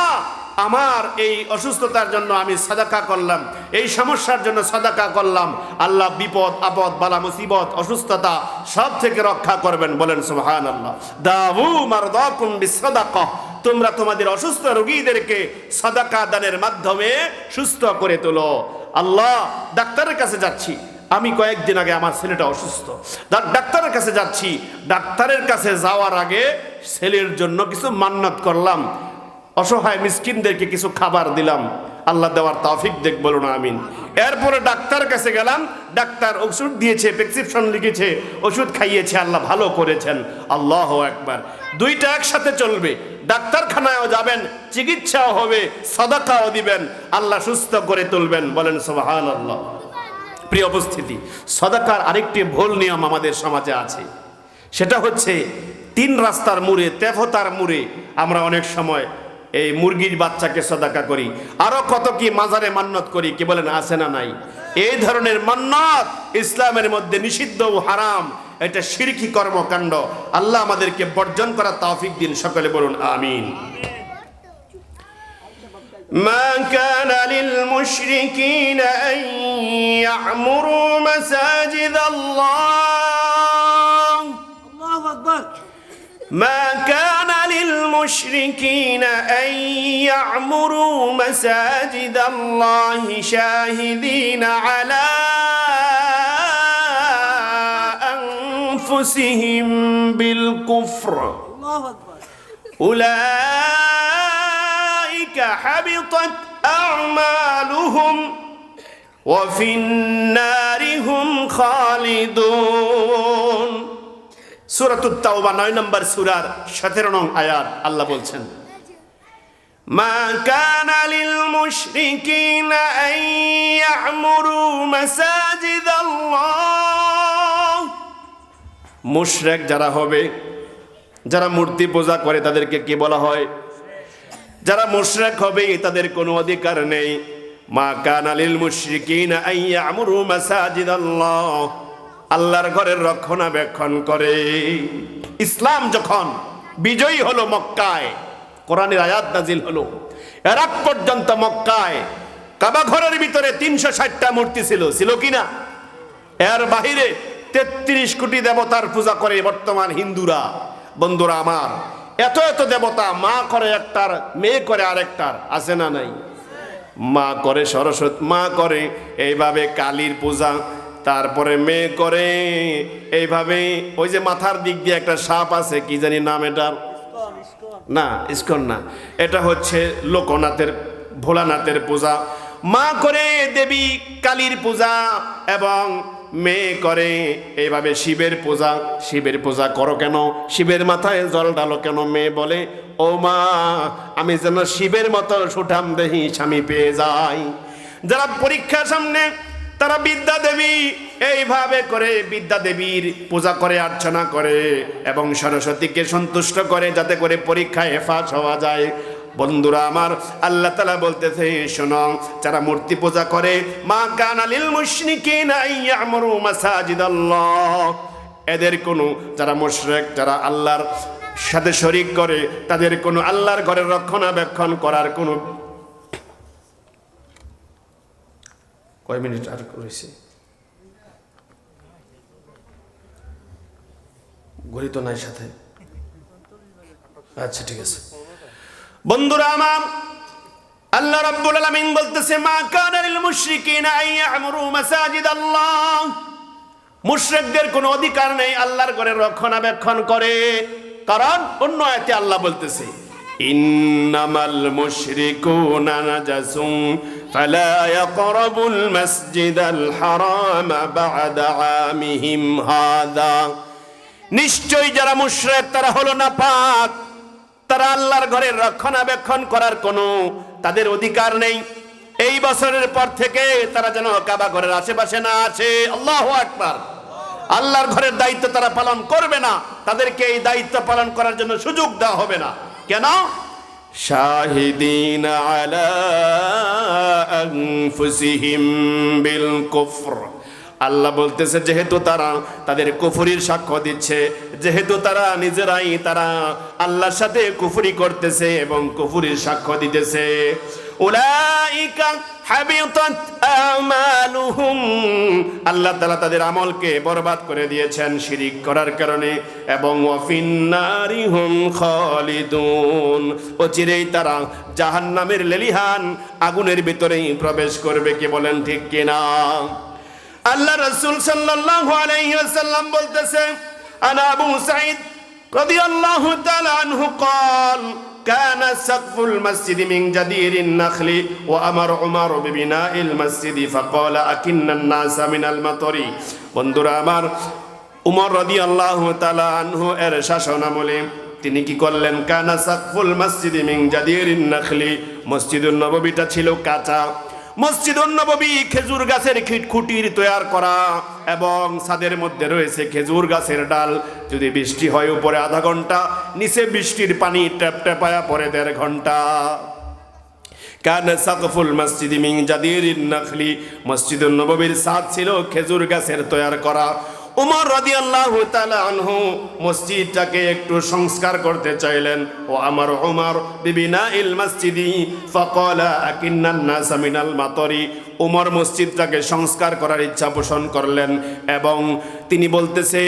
আমার এই অসুস্থতার জন্য আমি সাদাকা করলাম, এই সমস্যার জন্য সাদাকা করলাম, আল্লাহ বিপদ আপদ বালা মুসিবত অসুস্থতা সব থেকে রক্ষা করবেন। বলেন সুবহানাল্লাহ। দাউ মারদাকুম বিসসাদাকা। তোমরা তোমাদের অসুস্থ রোগীদেরকে সাদাকা দানের মাধ্যমে সুস্থ করে তোলো। আল্লাহ, ডাক্তারের কাছে যাচ্ছি, আমি কয়েকদিন আগে আমার ছেলেটা অসুস্থ, ডাক্তারের কাছে যাচ্ছি, ডাক্তারের কাছে যাওয়ার আগে ছেলের জন্য কিছু মান্নাত করলাম, অসহায় মিসকিনদেরকে কিছু খাবার দিলাম, আল্লাহ দেওয়ার তৌফিক দেখ, বলুন আমিন। এরপরে ডাক্তারের কাছে গেলাম, ডাক্তার ওষুধ দিয়েছে, প্রেসক্রিপশন লিখেছে, ওষুধ খাইয়েছে, আল্লাহ ভালো করেছেন। আল্লাহু আকবার। দুইটা একসাথে চলবে, ডাক্তারখানায়ও যাবেন, চিকিৎসাও হবে, সাদাকাও দিবেন, আল্লাহ সুস্থ করে তুলবেন। বলেন সুবহানাল্লাহ। প্রিয় উপস্থিতি, সাদাকার আরেকটি ভুল নিয়ম আমাদের সমাজে আছে, সেটা হচ্ছে 3 রাস্তার মোড়ে, তেফতার মোড়ে আমরা অনেক সময় এই মুরগির বাচ্চাকে সাদাকা করি, আরো কত কি মাজারে মান্নত করি, কি বলেন? আছে না নাই? এই ধরনের মান্নত ইসলামের মধ্যে নিষিদ্ধ ও হারাম, এটা শিরকি কর্মকাণ্ড। আল্লাহ আমাদেরকে বর্জন করার তৌফিক দিন। সকলে বলুন আমিন। ما كان للمشركين أن يعمروا مساجد الله. الله أكبر. ما كان للمشركين أن يعمروا مساجد الله شاهدين على أنفسهم بالكفر. الله أكبر. أولئك حبطت أعمالهم وفي النار هم خالدون. সূরাতুত তাওবা 9 নম্বর সূরার 17 নং আয়াত আল্লাহ বলছেন, মা কানা লিল মুশরিকিনা আন ইয়া'মুরু মাসাজিদাল্লাহ। মুশরিক যারা হবে, যারা মূর্তি পূজা করে, তাদেরকে কি বলা হয়? যারা মুশরিক হবে তাদের কোনো অধিকার নেই। মা কানা লিল মুশরিকিনা আন ইয়া'মুরু মাসাজিদাল্লাহ, আল্লাহর ঘরের রক্ষণাবেক্ষণ করে। ইসলাম যখন বিজয়ী হলো মক্কায়, কোরআনের আয়াত নাজিল হলো, এর আগ পর্যন্ত মক্কায় কাবা ঘরের ভিতরে 360টা মূর্তি ছিল, ছিল কিনা? এর বাহিরে 33 কোটি দেবতার পূজা করে বর্তমান হিন্দুরা। বন্ধুরা আমার, এত এত দেবতা, মা করে একটার, মেয়ে করে আরেকটার, আছে না নাই? মা করে সরস্বতী, মা করে এইভাবে কালীর পূজা, তারপরে মেয়ে করে এইভাবে ওই যে মাথার দিক দিয়ে একটা সাপ আছে, কি জানি নাম এটার, না ইস্কন না, এটা হচ্ছে লোকনাথের, ভোলানাথের পূজা। মা করে দেবী কালীর পূজা এবং মেয়ে করে এইভাবে শিবের পূজা। শিবের পূজা করো কেন? শিবের মাথায় জল ডালো কেন? মেয়ে বলে, ও মা, আমি যেন শিবের মতো সুঠাম দেহি স্বামী পেয়ে যাই। যারা পরীক্ষার সামনে, তারা বিদ্যা দেবী এইভাবে করে বিদ্যা দেবীর পূজা করে, অর্চনা করে এবং সরস্বতীকে সন্তুষ্ট করে, যাতে করে পরীক্ষায় পাস হওয়া যায়। বন্ধুরা আমার, আল্লাহ তাআলা বলতেছে, শোনো, যারা মূর্তি পূজা করে, মা কানা লিল মুশরিকিনা আন ইয়া'মুরু মাসাজিদাল্লাহ, এদের কোনো, যারা মুশরিক, যারা আল্লাহর সাথে শরীক করে, তাদের কোনো আল্লাহর ঘরের রক্ষণাবেক্ষণ করার কোনো, কয় মিনিট আর করেছি? ঘড়ি তো নাই সাথে। আচ্ছা ঠিক আছে। বন্ধুরা আমার, আল্লাহ রাব্বুল আলামিন বলতেছে, মা কানা লিল মুশরিকিনা আন ইয়া'মুরু মাসাজিদাল্লাহ, মুশরিকদের কোনো অধিকার নেই আল্লাহর ঘরের রক্ষণাবেক্ষণ করে। কারণ অন্য আয়াতে আল্লাহ বলতেছে, ইন্নামাল মুশরিকুনা নাজাসুন ফালা ইয়াকরাবুল মাসজিদাল হারাম বা'দা আমিহিম হাযা, নিশ্চয়ই যারা মুশরিক তারা হলো নাপাক, তারা আল্লাহর ঘরের রক্ষণাবেক্ষণ করার কোনো তাদের অধিকার নেই। এই বছরের পর থেকে তারা যেন কাবা ঘরের আশেপাশে না আসে। আল্লাহু আকবার। আল্লাহর ঘরের দায়িত্ব তারা পালন করবে না, তাদেরকে এই দায়িত্ব পালন করার জন্য সুযোগ দেওয়া হবে না। কেন? শাহিদিন আলা আনফুসিহিম বিল কুফর, আল্লাহ বলতেছে, যেহেতু তারা তাদের কুফরির সাক্ষ্য দিচ্ছে, যেহেতু তারা নিজেরাই তারা আল্লাহর সাথে কুফরি করতেছে এবং কুফরির সাক্ষ্য দিতেছে, উলাইকা হাবিতাত আমালুহুম, আল্লাহ তাআলা তাদের আমলকে বরবাদ করে দিয়েছেন শিরিক করার কারণে, এবং ওয়াফিন্নারি হুম খালিদুন, অচিরেই তারা জাহান্নামের লেলিহান আগুনের ভিতরেই প্রবেশ করবে। কি বলেন ঠিক কিনা? আল্লাহ রাসূল সাল্লাল্লাহু আলাইহি ওয়াসাল্লাম বলতেছে, আনা আবু সাঈদ রাদিয়াল্লাহু তাআলা আনহু قال كان سقف المسجد من جدير النخل وأمر عمر ببناء المسجد فقال أكن الناس من المطر। বন্ধুরা আমার, উমর রাদিয়াল্লাহু তাআলা আনহু এর শাসনামলে তিনি কি করলেন? কানা সাকফুল মসজিদ মিন জাদিরিন নাখলি, মসজিদুন নববীটা ছিল কাঁচা। মসজিদুন নববী খেজুর গাছের খুঁটির তৈরি করা এবং ছাদের মধ্যে রয়েছে খেজুর গাছের ডাল। যদি বৃষ্টি হয় উপরে আধা ঘন্টা, নিচে বৃষ্টির পানি ট্যাপ ট্যাপায়া পড়ে 1.5 ঘন্টা। কানা সাকফুল মসজিদ মিন জাদিরিন নাখলি, মসজিদুন নববীর ছাদ ছিল খেজুর গাছের তৈরি করা। উমর রাদিয়াল্লাহু তাআলা আনহু মসজিদটাকে একটু সংস্কার করতে চাইলেন। ও আমার উমর বিবিনাইল মসজিদি ফাকালা আকিন্নান নাস মিনাল মাতরি, উমর মসজিদটাকে সংস্কার করার ইচ্ছা পোষণ করলেন এবং তিনি বলতেছে,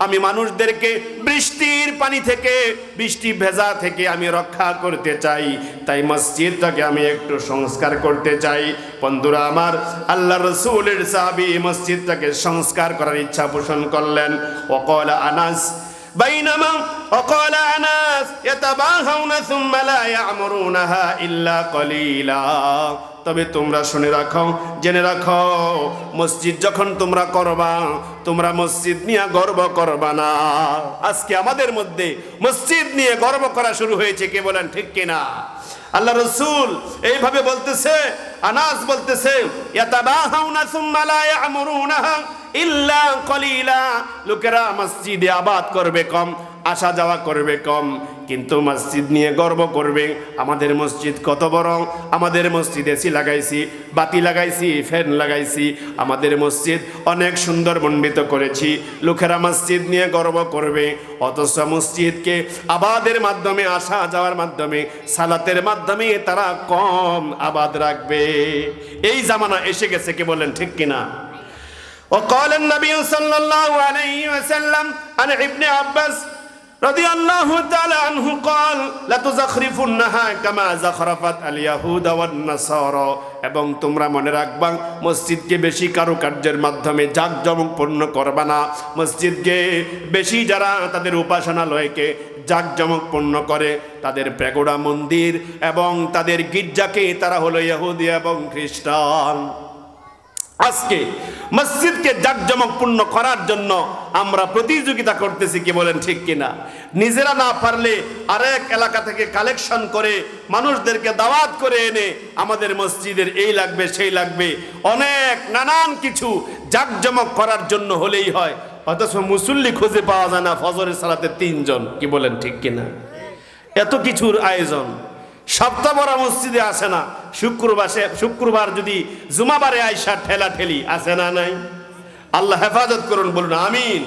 আমি মানুষদেরকে বৃষ্টির পানি থেকে, বৃষ্টি ভেজা থেকে আমি রক্ষা করতে চাই, তাই মসজিদটাকে আমি একটু সংস্কার করতে চাই। বন্ধুরা আমার, আল্লাহ রাসূলের সাহাবী মসজিদটাকে সংস্কার করার ইচ্ছা পোষণ করলেন। ওয়াকালা আনাস বাইনামা ওয়াকালা আনাস ইয়াতাবাহাউনা সুম্মা লা ইয়া'মুরুনাহা ইল্লা কলিলা, তবে তোমরা শুনে রাখো, জেনে রাখো, মসজিদ যখন তোমরা করবা, তোমরা মসজিদ নিয়ে গর্ব করবা না। আজকে আমাদের মধ্যে মসজিদ নিয়ে গর্ব করা শুরু হয়েছে, কে বলেন ঠিক কিনা? আল্লাহ রাসূল এইভাবে বলতেছে, আনাস বলতেছে, ইয়াতাবাহাউনা সুম্মা লা ইয়ামুরুনাহা ইল্লা কলিলা, লোকেরা মসজিদে আবাদ করবে কম, আসা যাওয়া করবে কম, কিন্তু মসজিদ নিয়ে গর্ব করবে, আমাদের মসজিদ কত বড়, আমাদের মসজিদে এসি লাগাইছি, বাতি লাগাইছি, ফ্যান লাগাইছি, আমাদের মসজিদ অনেক সুন্দর মণ্ডিত করেছি, লোকেরা মসজিদ নিয়ে গর্ব করবে। অথচ মসজিদকে আবাদের মাধ্যমে, আসা যাওয়ার মাধ্যমে, সালাতের মাধ্যমে তারা কম আবাদ রাখবে। এই জামানা এসে গেছে, কি বলেন ঠিক কিনা? وقال النبي صلى الله عليه وسلم عن ابن عباس رضي الله تعالى عنه قال لا تزخرفنها كما زخرفت اليهود والنصارى, এবং তোমরা মনে রাখবা মসজিদকে বেশি কারুকার্যের মাধ্যমে জাঁকজমকপূর্ণ করবা না। মসজিদকে বেশি যারা তাদের উপাসনালয়কে জাঁকজমকপূর্ণ করে, তাদের প্যাগোডা মন্দির এবং তাদের গির্জাকে, তারা হলো ইহুদি এবং খ্রিস্টান। আজকে মসজিদকে জাঁকজমকপূর্ণ করার জন্য আমরা প্রতিযোগিতা করতেছি, কি বলেন ঠিক কিনা? নিজেরা না পারলে আরেক এলাকা থেকে কালেকশন করে মানুষদেরকে দাওয়াত করে এনে আমাদের মসজিদের এই লাগবে, সেই লাগবে, অনেক নানান কিছু জাঁকজমক করার জন্য হলেই হয়। অথচ মুসল্লি খুঁজে পাওয়া যায় না ফজরের সালাতে 3 জন, কি বলেন ঠিক কিনা? এত কিছুর আয়োজন, সপ্তাহ বড় মসজিদে আসে না, শুক্রবার যদি জুমাবারে আইসা ঠেলা ঠেলি আসে না নাই? আল্লাহ হেফাজত করুন, বলুন আমিন।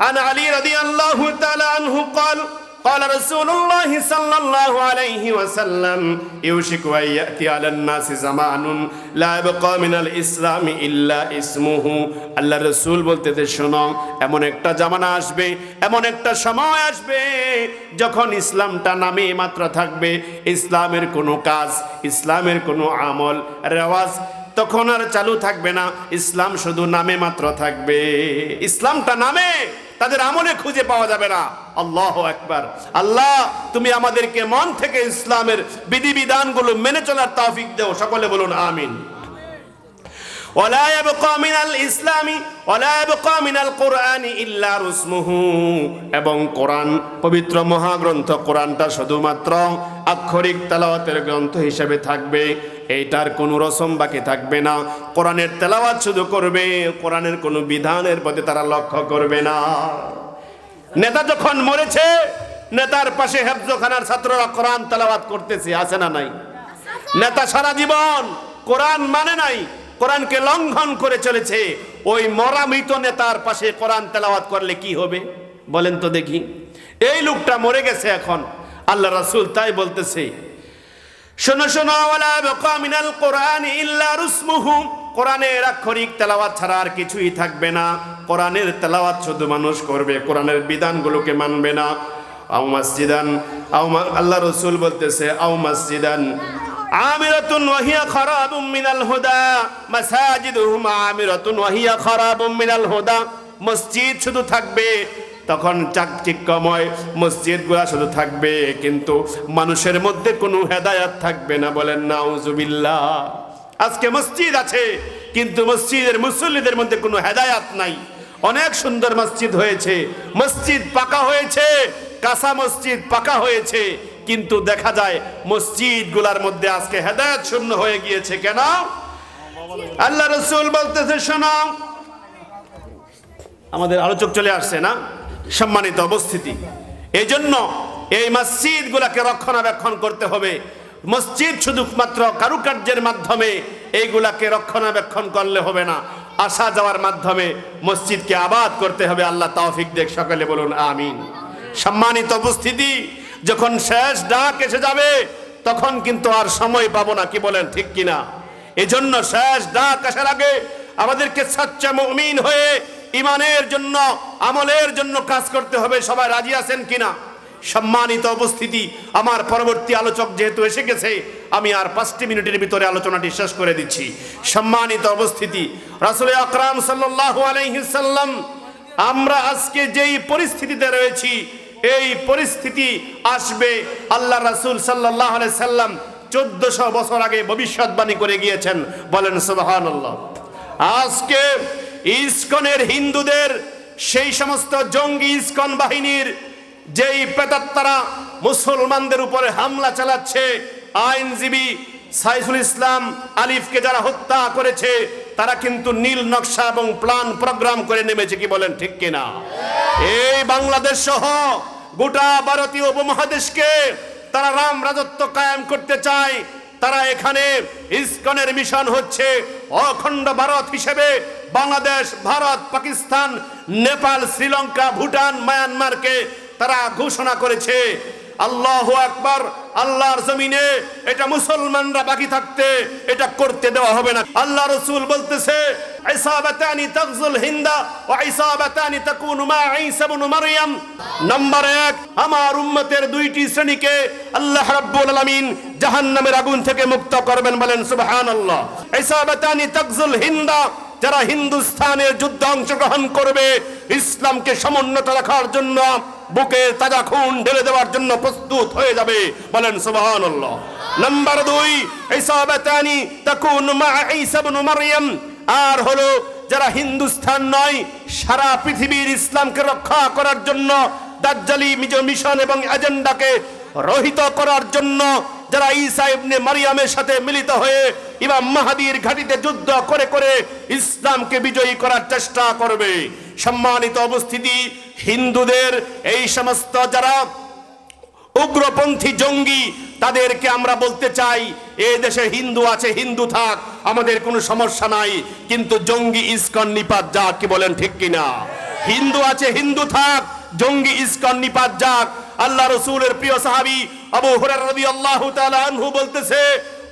আন আলী রাদিয়াল্লাহু তাআলা আনহু قال قال رسول الله صلى الله عليه وسلم يوشك أن يأتي على الناس زمان لا يبقى من الإسلام إلا اسمه। আল্লাহ রাসূল বলতেছে, শোনো, এমন একটা জামানা আসবে, এমন একটা সময় আসবে যখন ইসলামটা নামে মাত্র থাকবে, ইসলামের কোনো কাজ, ইসলামের কোনো আমল রেওয়াজ তখন আর চালু থাকবে না, ইসলাম শুধু নামে মাত্র থাকবে। ইসলামটা নামে, তাদের আমলে খুঁজে পাওয়া যাবে না। আল্লাহু আকবার। আল্লাহ তুমি আমাদেরকে মন থেকে ইসলামের বিধিবিধানগুলো মেনে চলার তৌফিক দাও, সকলে বলুন আমিন। ওয়ালা ইয়াবকা মিনাল ইসলামি ওয়ালা ইয়াবকা মিনাল কুরআনি ইল্লা রুসমুহু, এবং কোরআন, পবিত্র মহাগ্রন্থ কোরআনটা শুধুমাত্র আক্ষরিক তেলাওয়াতের গ্রন্থ হিসেবে থাকবে, এইটার কোনো রসম বাকি থাকবে না। কোরআনের তেলাওয়াত শুধু করবে, কোরআনের কোনো বিধানের প্রতি তারা লক্ষ্য করবে না। নেতা যখন মরেছে, নেতার পাশে হেফজখানার ছাত্ররা কোরআন তেলাওয়াত করতেছে, আছে না নাই? নেতা সারা জীবন কোরআন মানে নাই, কোরআনকে লঙ্ঘন করে চলেছে, ওই মরা মৃত নেতার পাশে কোরআন তেলাওয়াত করলে কি হবে বলেন তো দেখি? এই লোকটা মরে গেছে এখন, আল্লাহ রাসূল তাই বলতেছে, শোনো শোনো, ওয়ালা বাকা মিনাল কুরআনি ইল্লা রুসমুহু, কোরআনের আক্ষরিক তেলাওয়াত ছাড়া আর কিছুই থাকবে না। কোরআনের তেলাওয়াত শুধু মানুষ করবে, কোরআনের বিধানগুলোকে মানবে না। আও মসজিদান, আল্লাহ রাসূল বলতেছে, আও মসজিদান আমিরাতুন ওয়া হিয়া খারাবুম মিনাল হুদা মাসাজিদুহুম আমিরাতুন ওয়া হিয়া খারাবুম মিনাল হুদা। মসজিদ শুধু থাকবে, তখন চাকচিক্যময় মসজিদগুলা শুধু থাকবে, কিন্তু মানুষের মধ্যে কোনো হেদায়েত থাকবে না, বলেন নাউজুবিল্লাহ। আজকে মসজিদ আছে, কিন্তু মসজিদের মুসল্লিদের মধ্যে কোনো হেদায়েত নাই। অনেক সুন্দর মসজিদ হয়েছে, মসজিদ পাকা হয়েছে, কাঁচা মসজিদ পাকা হয়েছে, কিন্তু দেখা যায় মসজিদগুলার মধ্যে আজকে হেদায়েত শূন্য হয়ে গিয়েছে। কেন? আল্লাহ রাসূল বলতেছে, শোনো, আমাদের আলোচক চলে আসছে না, সম্মানিত উপস্থিতি, এই জন্য এই মসজিদগুলাকে রক্ষণাবেক্ষণ করতে হবে। মসজিদ শুধুমাত্র কারুকার্যের মাধ্যমে এইগুলাকে রক্ষণাবেক্ষণ করলে হবে না, আসা যাওয়ার মাধ্যমে মসজিদকে আবাদ করতে হবে। আল্লাহ তৌফিক দেখ, সকলে বলুন আমিন। সম্মানিত উপস্থিতি, যখন শেষ ডাক এসে যাবে তখন কিন্তু আর সময় পাবো না, কি বলেন ঠিক কিনা? এজন্য শেষ ডাক আসার আগে আমাদেরকে সচ্চা মুমিন হয়ে ইমানের জন্য, আমলের জন্য কাজ করতে হবে। সবাই রাজি আছেন কিনা? সম্মানিত উপস্থিতি, আমার পরবর্তী আলোচক যেহেতু এসে গেছে, আমি আর 5 মিনিটের ভিতরে আলোচনাটি শেষ করে দিচ্ছি। সম্মানিত উপস্থিতি, রাসূল আকরাম সাল্লাল্লাহু আলাইহি সাল্লাম, আমরা আজকে যেই পরিস্থিতিতে রয়েছি, এই পরিস্থিতি আসবে আল্লাহ রাসূল সাল্লাল্লাহু আলাইহি সাল্লাম 1400 বছর আগে ভবিষ্যৎবাণী করে গিয়েছেন, বলেন সুবহানাল্লাহ। আজকে ইসকনের হিন্দুদের, সেই সমস্ত জঙ্গি ইসকন বাহিনীর যেই প্রেতাত্মারা মুসলমানদের উপরে হামলা চালাচ্ছে, আইনজীবী সাইফুল ইসলাম আলিফকে যারা হত্যা করেছে তারা কিন্তু নীল নকশা এবং প্ল্যান প্রোগ্রাম করে নেমেছে, কি বলেন ঠিক কিনা? এই বাংলাদেশ সহ গোটা ভারতীয় উপমহাদেশকে তারা রাম রাজত্ব কায়েম করতে চায়। তারা এখানে ইসকনের মিশন হচ্ছে অখণ্ড ভারত হিসেবে বাংলাদেশ, ভারত, পাকিস্তান, নেপাল, শ্রীলঙ্কা, ভুটান, মায়ানমারকে তারা ঘোষণা করেছে। আল্লাহু আকবার। আল্লাহর জমিনে এটা মুসলমানরা বাকি থাকতে এটা করতে দেওয়া হবে না। আল্লাহ রাসূল বলতেছে, ইসাবাতানি তাগজুল হিন্দা ওয়া ইসাবাতানি তাকুনু মা ঈসা ইবনে মারইয়াম। নাম্বার 1, আমার উম্মতের দুইটি শ্রেণীকে আল্লাহ রাব্বুল আলামিন জাহান্নামের আগুন থেকে মুক্ত করবেন, বলেন সুবহানাল্লাহ। ইসাবাতানি তাগজুল হিন্দা, যারা হিন্দুস্তানের যুদ্ধে অংশগ্রহণ করবে, ইসলামকে সমুন্নত রাখার জন্য, বুকে তাজা খুন ঢেলে দেওয়ার জন্য প্রস্তুত হয়ে যাবে, বলেন সুবহানাল্লাহ। নাম্বার 2, ইসাবাতানি তাকুনু মা ঈসা ইবনে মারইয়াম। আর হলো যারা হিন্দুস্তান নয়, সারা পৃথিবীর ইসলামকে রক্ষা করার জন্য, দাজ্জালি মিশন এবং এজেন্ডাকে রহিত করার জন্য যারা ঈসা ইবনে মারইয়ামের সাথে মিলিত হয়ে ইমাম মাহদীর ঘাঁটিতে যুদ্ধ করে করে ইসলামকে বিজয়ী করার চেষ্টা করবে। সম্মানিত উপস্থিতি, হিন্দুদের এই সমস্ত যারা উগ্রপন্থী জঙ্গি, তাদেরকে আমরা বলতে চাই, এই দেশে হিন্দু আছে, হিন্দু থাক, আমাদের কোনো সমস্যা নাই, কিন্তু জঙ্গি ইসকন নিপাত যাক, কি বলেন ঠিক কিনা? হিন্দু আছে, হিন্দু থাক, জঙ্গি ইসকন নিপাত যাক। আল্লাহ রাসূলের প্রিয় সাহাবী আবু হুরায়রা রাদিয়াল্লাহু তাআলা আনহু বলতেছে,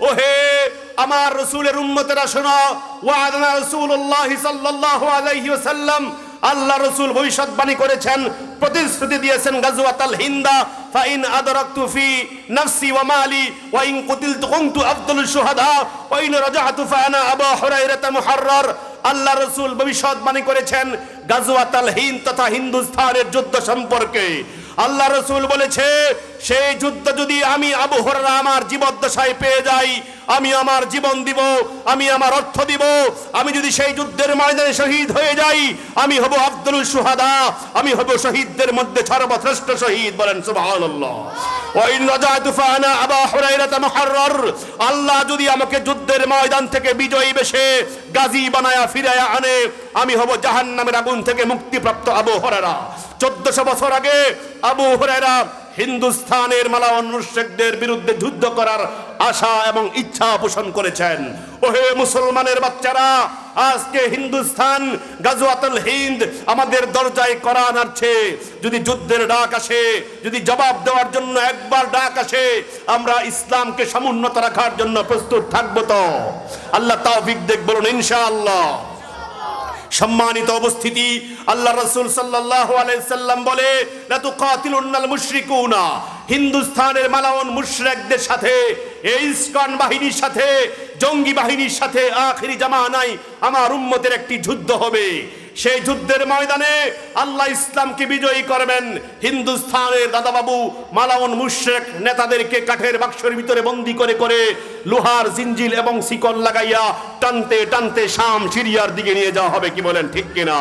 ওহে আমার রাসূলের উম্মতেরা শোনো, ওয়া'আদানা রাসূলুল্লাহ সাল্লাল্লাহু আলাইহি ওয়াসাল্লাম, আল্লাহ রাসূল ভবিষ্যৎবাণী করেছেন, প্রতিশ্রুতি দিয়েছেন, গাজওয়াতুল হিন্দা ফাইন আদরাকতু ফি নাফসি ওয়া মালি ওয়া ইন কুতিলতু কুনতু আফদালুশ শুহাদা ওয়া ইন রাজা'তু ফাআনা আবু হুরায়রা মুহাররার। আল্লাহ রাসূল ভবিষ্যৎবাণী করেছেন গাজওয়াতুল হিন্দ তথা হিন্দুস্তানের যুদ্ধ সম্পর্কে। আল্লাহ রাসূল বলেছে, সেই যুদ্ধ যদি আমি আবু হুরায়রা আমার জীবদ্দশায় পেয়ে যাই, আমি আমার জীবন দিব, আমি আমার অর্থ দিব। আমি যদি সেই যুদ্ধের ময়দানে শহীদ হয়ে যাই, আমি হব আফদালুশ শুহাদা, আমি হব শহীদদের মধ্যে সর্বশ্রেষ্ঠ শহীদ, বলেন সুবহানাল্লাহ। ওয়া ইন রাজা'তু ফাআনা আবু হুরায়রা মুহাররার। আল্লাহ যদি আমাকে যুদ্ধের ময়দান থেকে বিজয়ী বেশে গাজী বানায়া ফিরায়া আনে, আমি হব জাহান্নামের আগুন থেকে মুক্তিপ্রাপ্ত আবু হুরায়রা। 1400 বছর আগে আবু হুরায়রা হিন্দুস্তানের মালাওয়ান মুশরিকদের বিরুদ্ধে যুদ্ধ করার আশা এবং ইচ্ছা পোষণ করেছেন। ওহে মুসলমানের বাচ্চারা, আজকে হিন্দুস্তান গাজওয়াতুল হিন্দ আমাদের দরজায় কোরআন আসছে। যদি যুদ্ধের ডাক আসে, যদি জবাব দেওয়ার জন্য একবার ডাক আসে, আমরা ইসলামকে সমুন্নত রাখার জন্য প্রস্তুত থাকবো তো? আল্লাহ তাওফিক দেখ, বলুন ইনশাআল্লাহ। সম্মানিত উপস্থিতি, আল্লাহ রাসূল সাল্লাল্লাহু আলাইহি সাল্লাম বলে, লা তুকাতিলুনাল মুশরিকুনা, হিন্দুস্তানের মালাওয়ান মুশরিকদের সাথে, এই ইসকন বাহিনীর সাথে, জঙ্গি বাহিনীর সাথে আখিরি জামানায় আমার উম্মতের একটি যুদ্ধ হবে। সেই যুদ্ধের ময়দানে আল্লাহ ইসলামকে বিজয়ী করবেন। হিন্দুস্তানের দাদাবাবু মালাওয়ান মুশরিক নেতাদেরকে কাঠের বাক্সের ভিতরে বন্দী করে করে লোহার জিঞ্জিল এবং শিকল লাগাইয়া টানতে টানতে শাম সিরিয়ার দিকে নিয়ে যাওয়া হবে, কি বলেন ঠিক কিনা?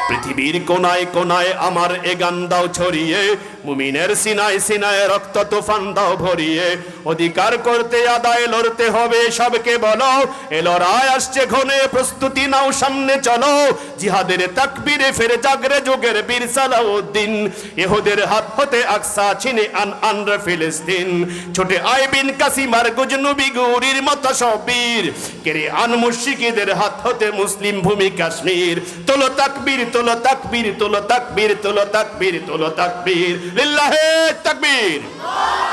পৃথিবীর কোনায় কোনায় আমার এ গান দাও ছড়িয়ে, মুমিনের সিনায় সিনায় রক্ত তুফান দাও ভরিয়ে, অধিকার করতে আদায় লড়তে হবে সবকে বলো, এ লড়াই আসছে ঘনে প্রস্তুতি নাও সামনে চলো, জিহাদের তাকবীরে ফেরে জাগরে যুগের বীর সালাউদ্দিন, ইহুদের হাত হতে আকসা ছিনে আনরে ফিলিস্তিন, ছোটে আইবিন কাসিমার গজনবী গুরির মতো সবীর, কেরে আন মুশরিকদের হাত হতে মুসলিম ভূমি কাশ্মীর, তোলো তাকবীর তোলো তাকবীর তোলো তাকবীর তোলো তাকবীর তোলো তাকবীর, লিল্লাহে তাকবীর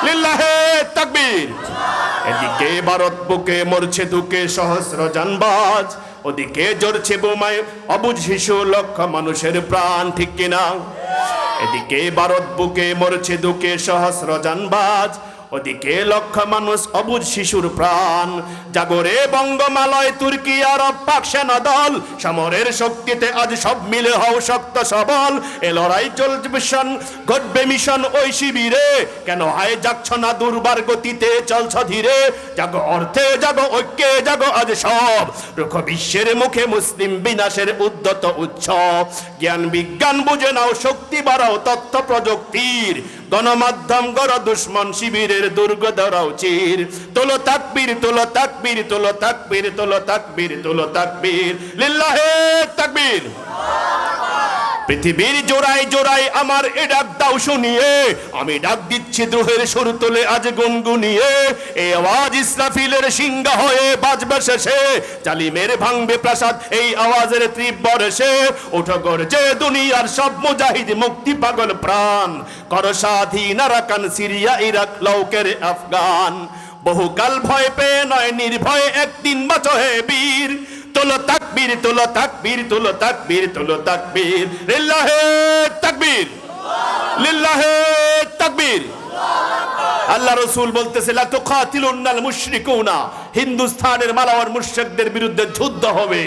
লিল্লাহে তাকবীর। এদিকে ভারত বুকে মরছে দুকে সহস্র জানবাজ, ওদিকে জ্বলছে বোমায় অবুঝ শিশু লক্ষ মানুষের প্রাণ, ঠিক কিনা? এদিকে ভারত বুকে মরছে দুকে সহস্র জানবাজ, ওদিকে লক্ষ মানুষ অবুঝ শিশুর প্রাণ। জাগরে বঙ্গমালয় তুর্কি আরব পাক সেনা দল, সমরের শক্তিতে আজ সব মিলে হও শক্ত সবল, এ লড়াই চলবে মিশন ঘটবে মিশন ওই শিবিরে, কেন হায় যাচ্ছ না দুর্বার গতিতে চলছ ধীরে, জাগো অর্থে জাগো ঐক্যে জাগো আজ সব, রুখ বিশ্বের মুখে মুসলিম বিনাশের উদ্যত উৎসব, জ্ঞান বিজ্ঞান বুঝে নাও শক্তি বাড়াও তথ্য প্রযুক্তির, গণমাধ্যম গড় দুশ্মন শিবিরের দুর্গ ধরাও চির। তোলো তাকবীর, তোলো তাকবীর, তোলো তাকবীর, তোলো তাকবীর, তোলো তাকবীর, লিল্লাহে তাকবীর। পৃথিবীর জোড়ায় জোড়ায় আমার এ ডাক দাও শুনিয়ে, আমি ডাক দিচ্ছি দ্রোহের সুর তোলে আজ গুনগুনিয়ে। এই আওয়াজ ইসরাফিলের সিংহা হয়ে বাজবে শেষে, জালিমের ভাঙবে প্রাসাদ এই আওয়াজের তীব্র রেশে। ওঠো গর্জে দুনিয়ার সব মুজাহিদ, মুক্তি পাগল প্রাণ, কর স্বাধীন আরাকান, সিরিয়া, ইরাক, লৌকের আফগান। বহুকাল ভয় পেয়ে নয়, নির্ভয়ে একদিন বাঁচো হে বীর। তোলো তাকবীর, তোলো তাকবীর, তোলো তাকবীর, তোলো তাকবীর, লিল্লাহে তাকবীর, লিল্লাহে তাকবীর। আল্লাহ রাসূল বলতেছে, লা তুকাতিলুন্নাল মুশরিকুনা, হিন্দুস্তানের মালাওয়ার মুশরিকদের বিরুদ্ধে যুদ্ধ হবে।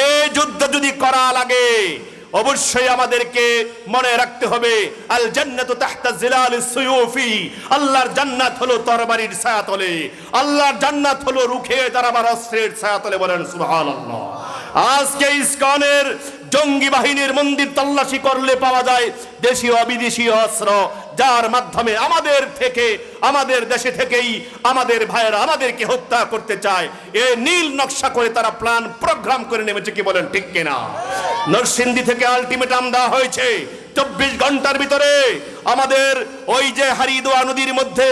এই যুদ্ধ যদি করা লাগে, অবশ্যই আমাদেরকে মনে রাখতে হবে, আল জান্নাতু তাহতা জিলালিস সুয়ুফি, আল্লাহর জান্নাত হলো তরবারির ছায়াতলে, আল্লাহর জান্নাত হলো রুখে দাঁড়াবার অস্ত্রের ছায়াতলে। বলেন সুবহানাল্লাহ। আজকে ইসকনের জঙ্গি বাহিনীর মন্দির তল্লাশি করলে পাওয়া যায় দেশীয় বিদেশি অস্ত্র, যার মাধ্যমে আমাদের থেকে, আমাদের দেশে থেকেই আমাদের ভাইয়েরা আমাদেরকে হত্যা করতে চায়। এ নীল নকশা করে তারা প্ল্যান প্রোগ্রাম করে নেমেছে, কি বলেন ঠিক কিনা? নরসিংদী থেকে আলটিমেটাম দেওয়া হয়েছে, 24 ঘন্টার ভিতরে আমাদের ওই যে হারিদোয়া নদীর মধ্যে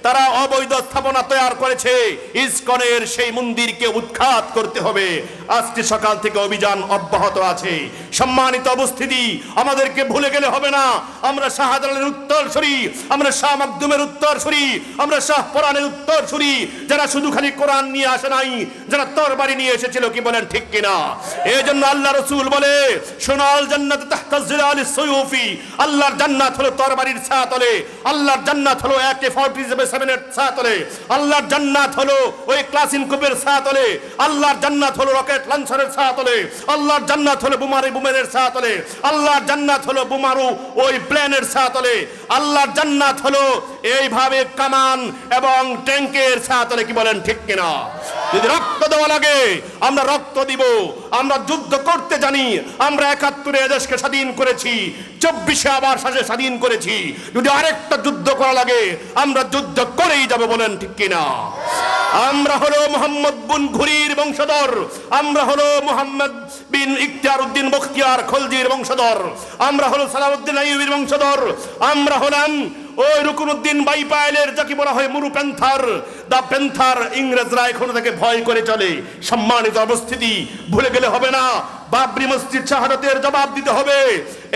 তারা অবৈধ স্থাপনা তৈরি করেছে, ইসকনের সেই মন্দিরকে উৎখাত করতে হবে। আজকে সকাল থেকে অভিযান অব্যাহত আছে। সম্মানিত উপস্থিতি, আমাদেরকে ভুলে গেলে হবে না। আমরা শাহজালালের উত্তরসূরি, আমরা শাহ মাকদুমের উত্তরসূরি, আমরা শাহ পরানের উত্তরসূরি, যারা শুধু খালি কোরআন নিয়ে আসে নাই, যারা তরবারি নিয়ে এসেছিল, কি বলেন ঠিক কিনা? এই জন্য আল্লাহ রাসূল বলে, সোনাল জান্নাত তাহতা জিলালিস সুয়ুফি, আল্লাহর জান্নাত হলো তরবারির ছায়াতলে, আল্লাহর জান্নাত হলো AK-47 এর ছায়াতলে, আল্লাহর জান্নাত হলো ওই ক্লাসিন কুপের ছায়াতলে, আল্লাহর জান্নাত হলো রকেট লঞ্চারের ছায়াতলে, আল্লাহর জান্নাত হলো বুমের ছায়াতলে, আল্লাহর জান্নাত হলো বুমারু ওই প্লেনের ছায়াতলে, আল্লাহর জান্নাত হলো এইভাবে কামান এবং ট্যাঙ্কের ছায়াতলে। কি বলেন ঠিক কিনা? যদি রক্ত দেওয়া লাগে আমরা রক্ত দিব। আমরা যুদ্ধ করতে জানি। আমরা 71-এ দেশকে স্বাধীন করেছি, 24-এ আবার স্বাধীন করেছি। যদি আরেকটা যুদ্ধ করা লাগে আমরা যুদ্ধ করেই যাব। বলেন ঠিক কিনা? আমরা হলো মোহাম্মদ বিন ঘুরির বংশধর, আমরা হলো মোহাম্মদ বিন ইখতিয়ারউদ্দিন বখতিয়ার খলজির বংশধর, আমরা হলো সালাউদ্দিন আইয়ুবীর বংশধর, আমরা হলাম ওই রুকনুদ্দিন বাইপাইলের, যাকে বলা হয় মুরু প্যান্থার, দা প্যান্থার। ইংরেজরা এখন থেকে ভয় করে চলে। সম্মানিত উপস্থিতি, ভুলে গেলে হবে না, বাবরি মসজিদ শাহাদাতের জবাব দিতে হবে।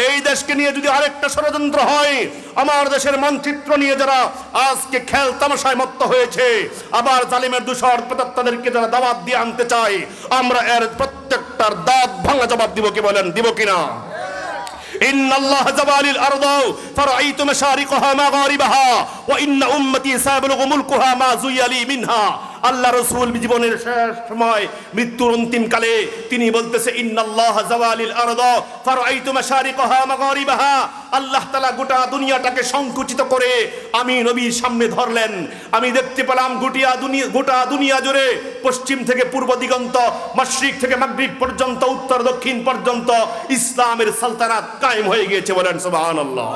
এই দেশকে নিয়ে যদি আরেকটা ষড়যন্ত্র হয়, আমার দেশের মানচিত্র নিয়ে যারা আজকে খেল তামাশায় মত্ত হয়েছে, আবার জালিমের দূষর প্রেতাত্মাদেরকে যারা দাওয়াত দিয়ে আনতে চায়, আমরা এর প্রত্যেকটার দাঁত ভাঙা জবাব দিব। কি বলেন, দিব কিনা? ইন্নাল্লাহ জাবালিল আরদ ফারাআইতু মাশারিকাহা মাগারিবাহা ওয়া ইন্না উম্মতি সায়াবলুগু মুলকুহা মা যুয়ালি মিনহা। আল্লাহ রাসূল জীবনের শেষ সময়, মৃত্যুর অন্তিম কালে তিনি বলতেছে, ইন্নাল্লাহ জাওয়ালিল আরদ ফারাআইতু মাশারিকাহা মাগারিবাহা। আল্লাহ তাআলা গোটা দুনিয়াটাকে সংকুচিত করে আমি নবীর সামনে ধরলেন। আমি দেখতে পেলাম গোটা দুনিয়া জুড়ে, পশ্চিম থেকে পূর্ব দিগন্ত, মাশরিক থেকে মাগরিব পর্যন্ত, উত্তর দক্ষিণ পর্যন্ত ইসলামের সালতানাত কায়েম হয়ে গিয়েছে। বলেন সুবহানাল্লাহ।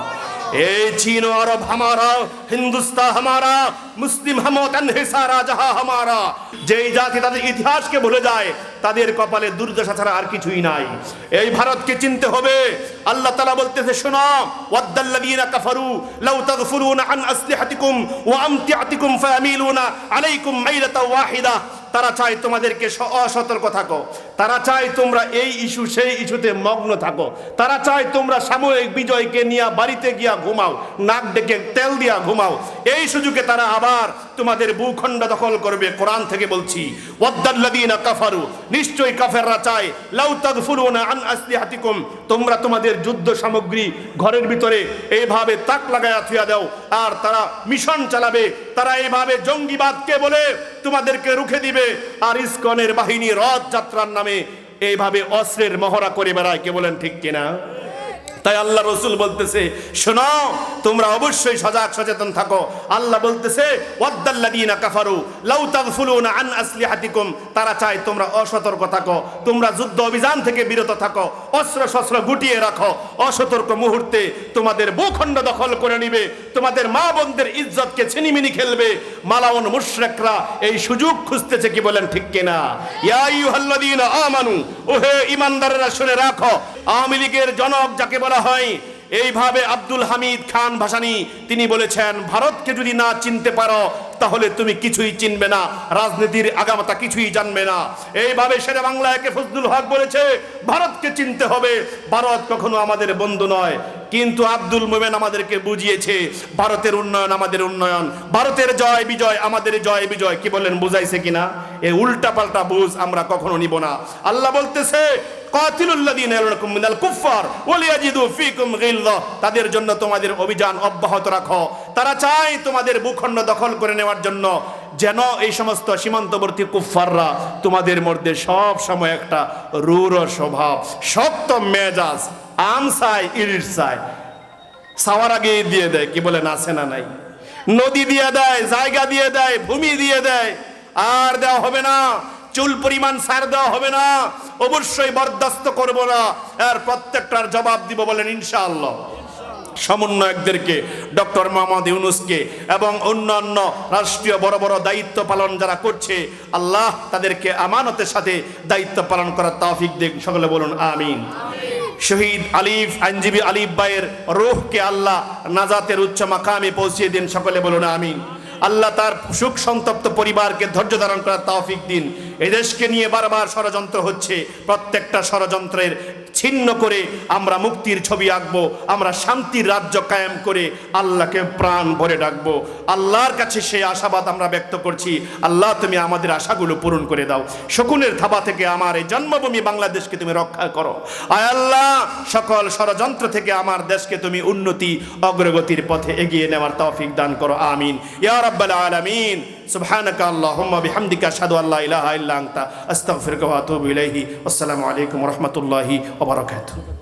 এই চীন আরব হামারা, হিন্দুস্তান হামারা, মুসলিম হামতান হে সারা জাহা হামারা। যেই জাতি তাদের ইতিহাসকে ভুলে যায়, তাদের কপালে দুর্দশা ছাড়া আর কিছুই নাই। এই ভারতকে চিনতে হবে। আল্লাহ তাআলা বলতেছে, শোনো, ওয়াদাল্লাযীনা কাফারু লাউ তাগফুলুনা আন আসলিহাতিকুম ওয়া আমতিআতিকুম ফায়ামিলুনা আলাইকুম মাইলাতাও ওয়াহিদা। তারা চায় তোমাদেরকে অসতর্ক থাকো, তারা চায় তোমরা এই ইস্যু সেই ইস্যুতে মগ্ন থাকো, তারা চায় তোমরা সাময়িক বিজয়কে নিয়ে বাড়িতে গিয়া ঘুমাও, নাক ডেকে তেল দিয়া ঘুমাও। এই সুযোগে তারা আবার তোমাদের ভূখণ্ড দখল করবে। কোরআন থেকে বলছি, ওয়াদাল্লাযীনা কাফারু, নিশ্চয়ই কাফেররা চায়, লাউ তাগফুলুনা আন আসলিহাতিকুম, তোমরা তোমাদের যুদ্ধ সামগ্রী ঘরের ভিতরে এইভাবে তাক লাগায়া থুয়া দাও, আর তারা মিশন চালাবে। তারা এইভাবে জঙ্গিবাদকে বলে তোমাদেরকে রুখে দিবে। আর ইসকনের বাহিনী রথযাত্রার নামে এইভাবে অস্ত্রের মহড়া করে বেড়ায়। কে বলেন ঠিক কিনা? তাই আল্লাহ রসুল বলতেছে, শোনো তোমরা অবশ্যই সজাগ সচেতন থাকো। আল্লাহ বলতেছে ওয়াদ্দাল্লাযীনা কাফারু লাউ তাগফুলুনা আন আসলিহাতিকুম, তারা চায় তোমরা অসতর্ক থাকো, তোমরা যুদ্ধ অভিযান থেকে বিরত থাকো, অস্ত্র শস্ত্র গুটিয়ে রাখো। অসতর্ক মুহূর্তে তোমাদের ভূখণ্ড দখল করে নিবে, তোমাদের মা বোনদের ইজ্জতকে ছিনিমিনি খেলবে। মালাউন মুশরিকরা এই সুযোগ খুঁজতেছে, কি বলেন ঠিক কিনা? ইয়া আইয়ুহাল্লাযীনা আমানু, ওহে ঈমানদাররা শুনে রাখো। আওয়ামী লীগের জনক যাকে বলা হয়, এইভাবে আব্দুল হামিদ খান ভাসানী তিনি বলেছেন, ভারতকে যদি না চিনতে পারো তাহলে তুমি কিছুই চিনবে না, রাজনীতির আগামাতা কিছুই জানবে না। এইভাবে শেরে বাংলা একে ফজলুল হক বলেছে, ভারতকে চিনতে হবে, ভারত কখনো আমাদের বন্ধু নয়। কিন্তু আব্দুল মোমেন আমাদেরকে বুঝিয়েছে, ভারতের উন্নয়ন আমাদের উন্নয়ন, ভারতের জয় বিজয় আমাদের জয় বিজয়। কি বলেন, বুঝাইছে কিনা? এই উল্টা পাল্টা বুঝ আমরা কখনো নিব না। আল্লাহ বলতেছে কাতিলুল্লাযীনা ইয়ালুনাকুম মিনাল কুফফার ওয়ালিয়াজিদু ফীকুম গিলযা, তাদের জন্য তোমাদের অভিযান অব্যাহত রাখো। তারা চায় তোমাদের ভূখণ্ড দখল করে নেওয়ার জন্য, যেন এই সমস্ত সীমান্তবর্তী কুফফাররা তোমাদের মধ্যে সব সময় একটা রূঢ় স্বভাব, শক্ত মেজাজ, আম চাই ইরির চাই, সাওয়ার আগে দিয়ে দেয়। কি বলেন, আছে না নাই? নদী দিয়ে দেয়, জায়গা দিয়ে দেয়, ভূমি দিয়ে দেয়, আর দেওয়া হবে না, চুল পরিমাণ সার দেওয়া হবে না, অবশ্যই বরদাস্ত করব না, আর প্রত্যেকটার জবাব দিব। বলেন ইনশাআল্লাহ। সমন্বয়কদেরকে, ডক্টর মোহাম্মদ ইউনূসকে এবং অন্যান্য রাষ্ট্রীয় বড় বড় দায়িত্ব পালন যারা করছে, আল্লাহ তাদেরকে আমানতের সাথে দায়িত্ব পালন করার তৌফিক দিক। সকলে বলুন আমিন। শহীদ আলিফ, আইনজীবী আলিফ ভাইয়ের রূহকে আল্লাহ নাজাতের উচ্চ মাকামে পৌঁছিয়ে দিন। সকলে বলুন আমিন। আল্লাহ তার শোক সন্তপ্ত পরিবারকে ধৈর্য ধারণ করার তৌফিক দিন। এই দেশকে নিয়ে বারবার ষড়যন্ত্র হচ্ছে, প্রত্যেকটা ষড়যন্ত্রের ছিন্ন করে আমরা মুক্তির ছবি আঁকবো, আমরা শান্তির রাজ্য কায়েম করে আল্লাহকে প্রাণ ভরে ডাকবো। আল্লাহর কাছে সেই আশাবাদ আমরা ব্যক্ত করছি। আল্লাহ তুমি আমাদের আশাগুলো পূরণ করে দাও। শকুনের থাবা থেকে আমার এই জন্মভূমি বাংলাদেশকে তুমি রক্ষা করো। আয় আল্লাহ, সকল ষড়যন্ত্র থেকে আমার দেশকে তুমি উন্নতি অগ্রগতির পথে এগিয়ে নেওয়ার তৌফিক দান করো। আমিন ইয়া রাব্বাল আলামিন। সুবহানাকা আল্লাহুম্মা বিহামদিকা আশহাদু আল্লা ইলাহা ইল্লা আনতা আস্তাগফিরুকা ওয়া আতুবু ইলাইহি। আসসালামু আলাইকুম ওয়া রাহমাতুল্লাহি ওয়া বারাকাতুহু।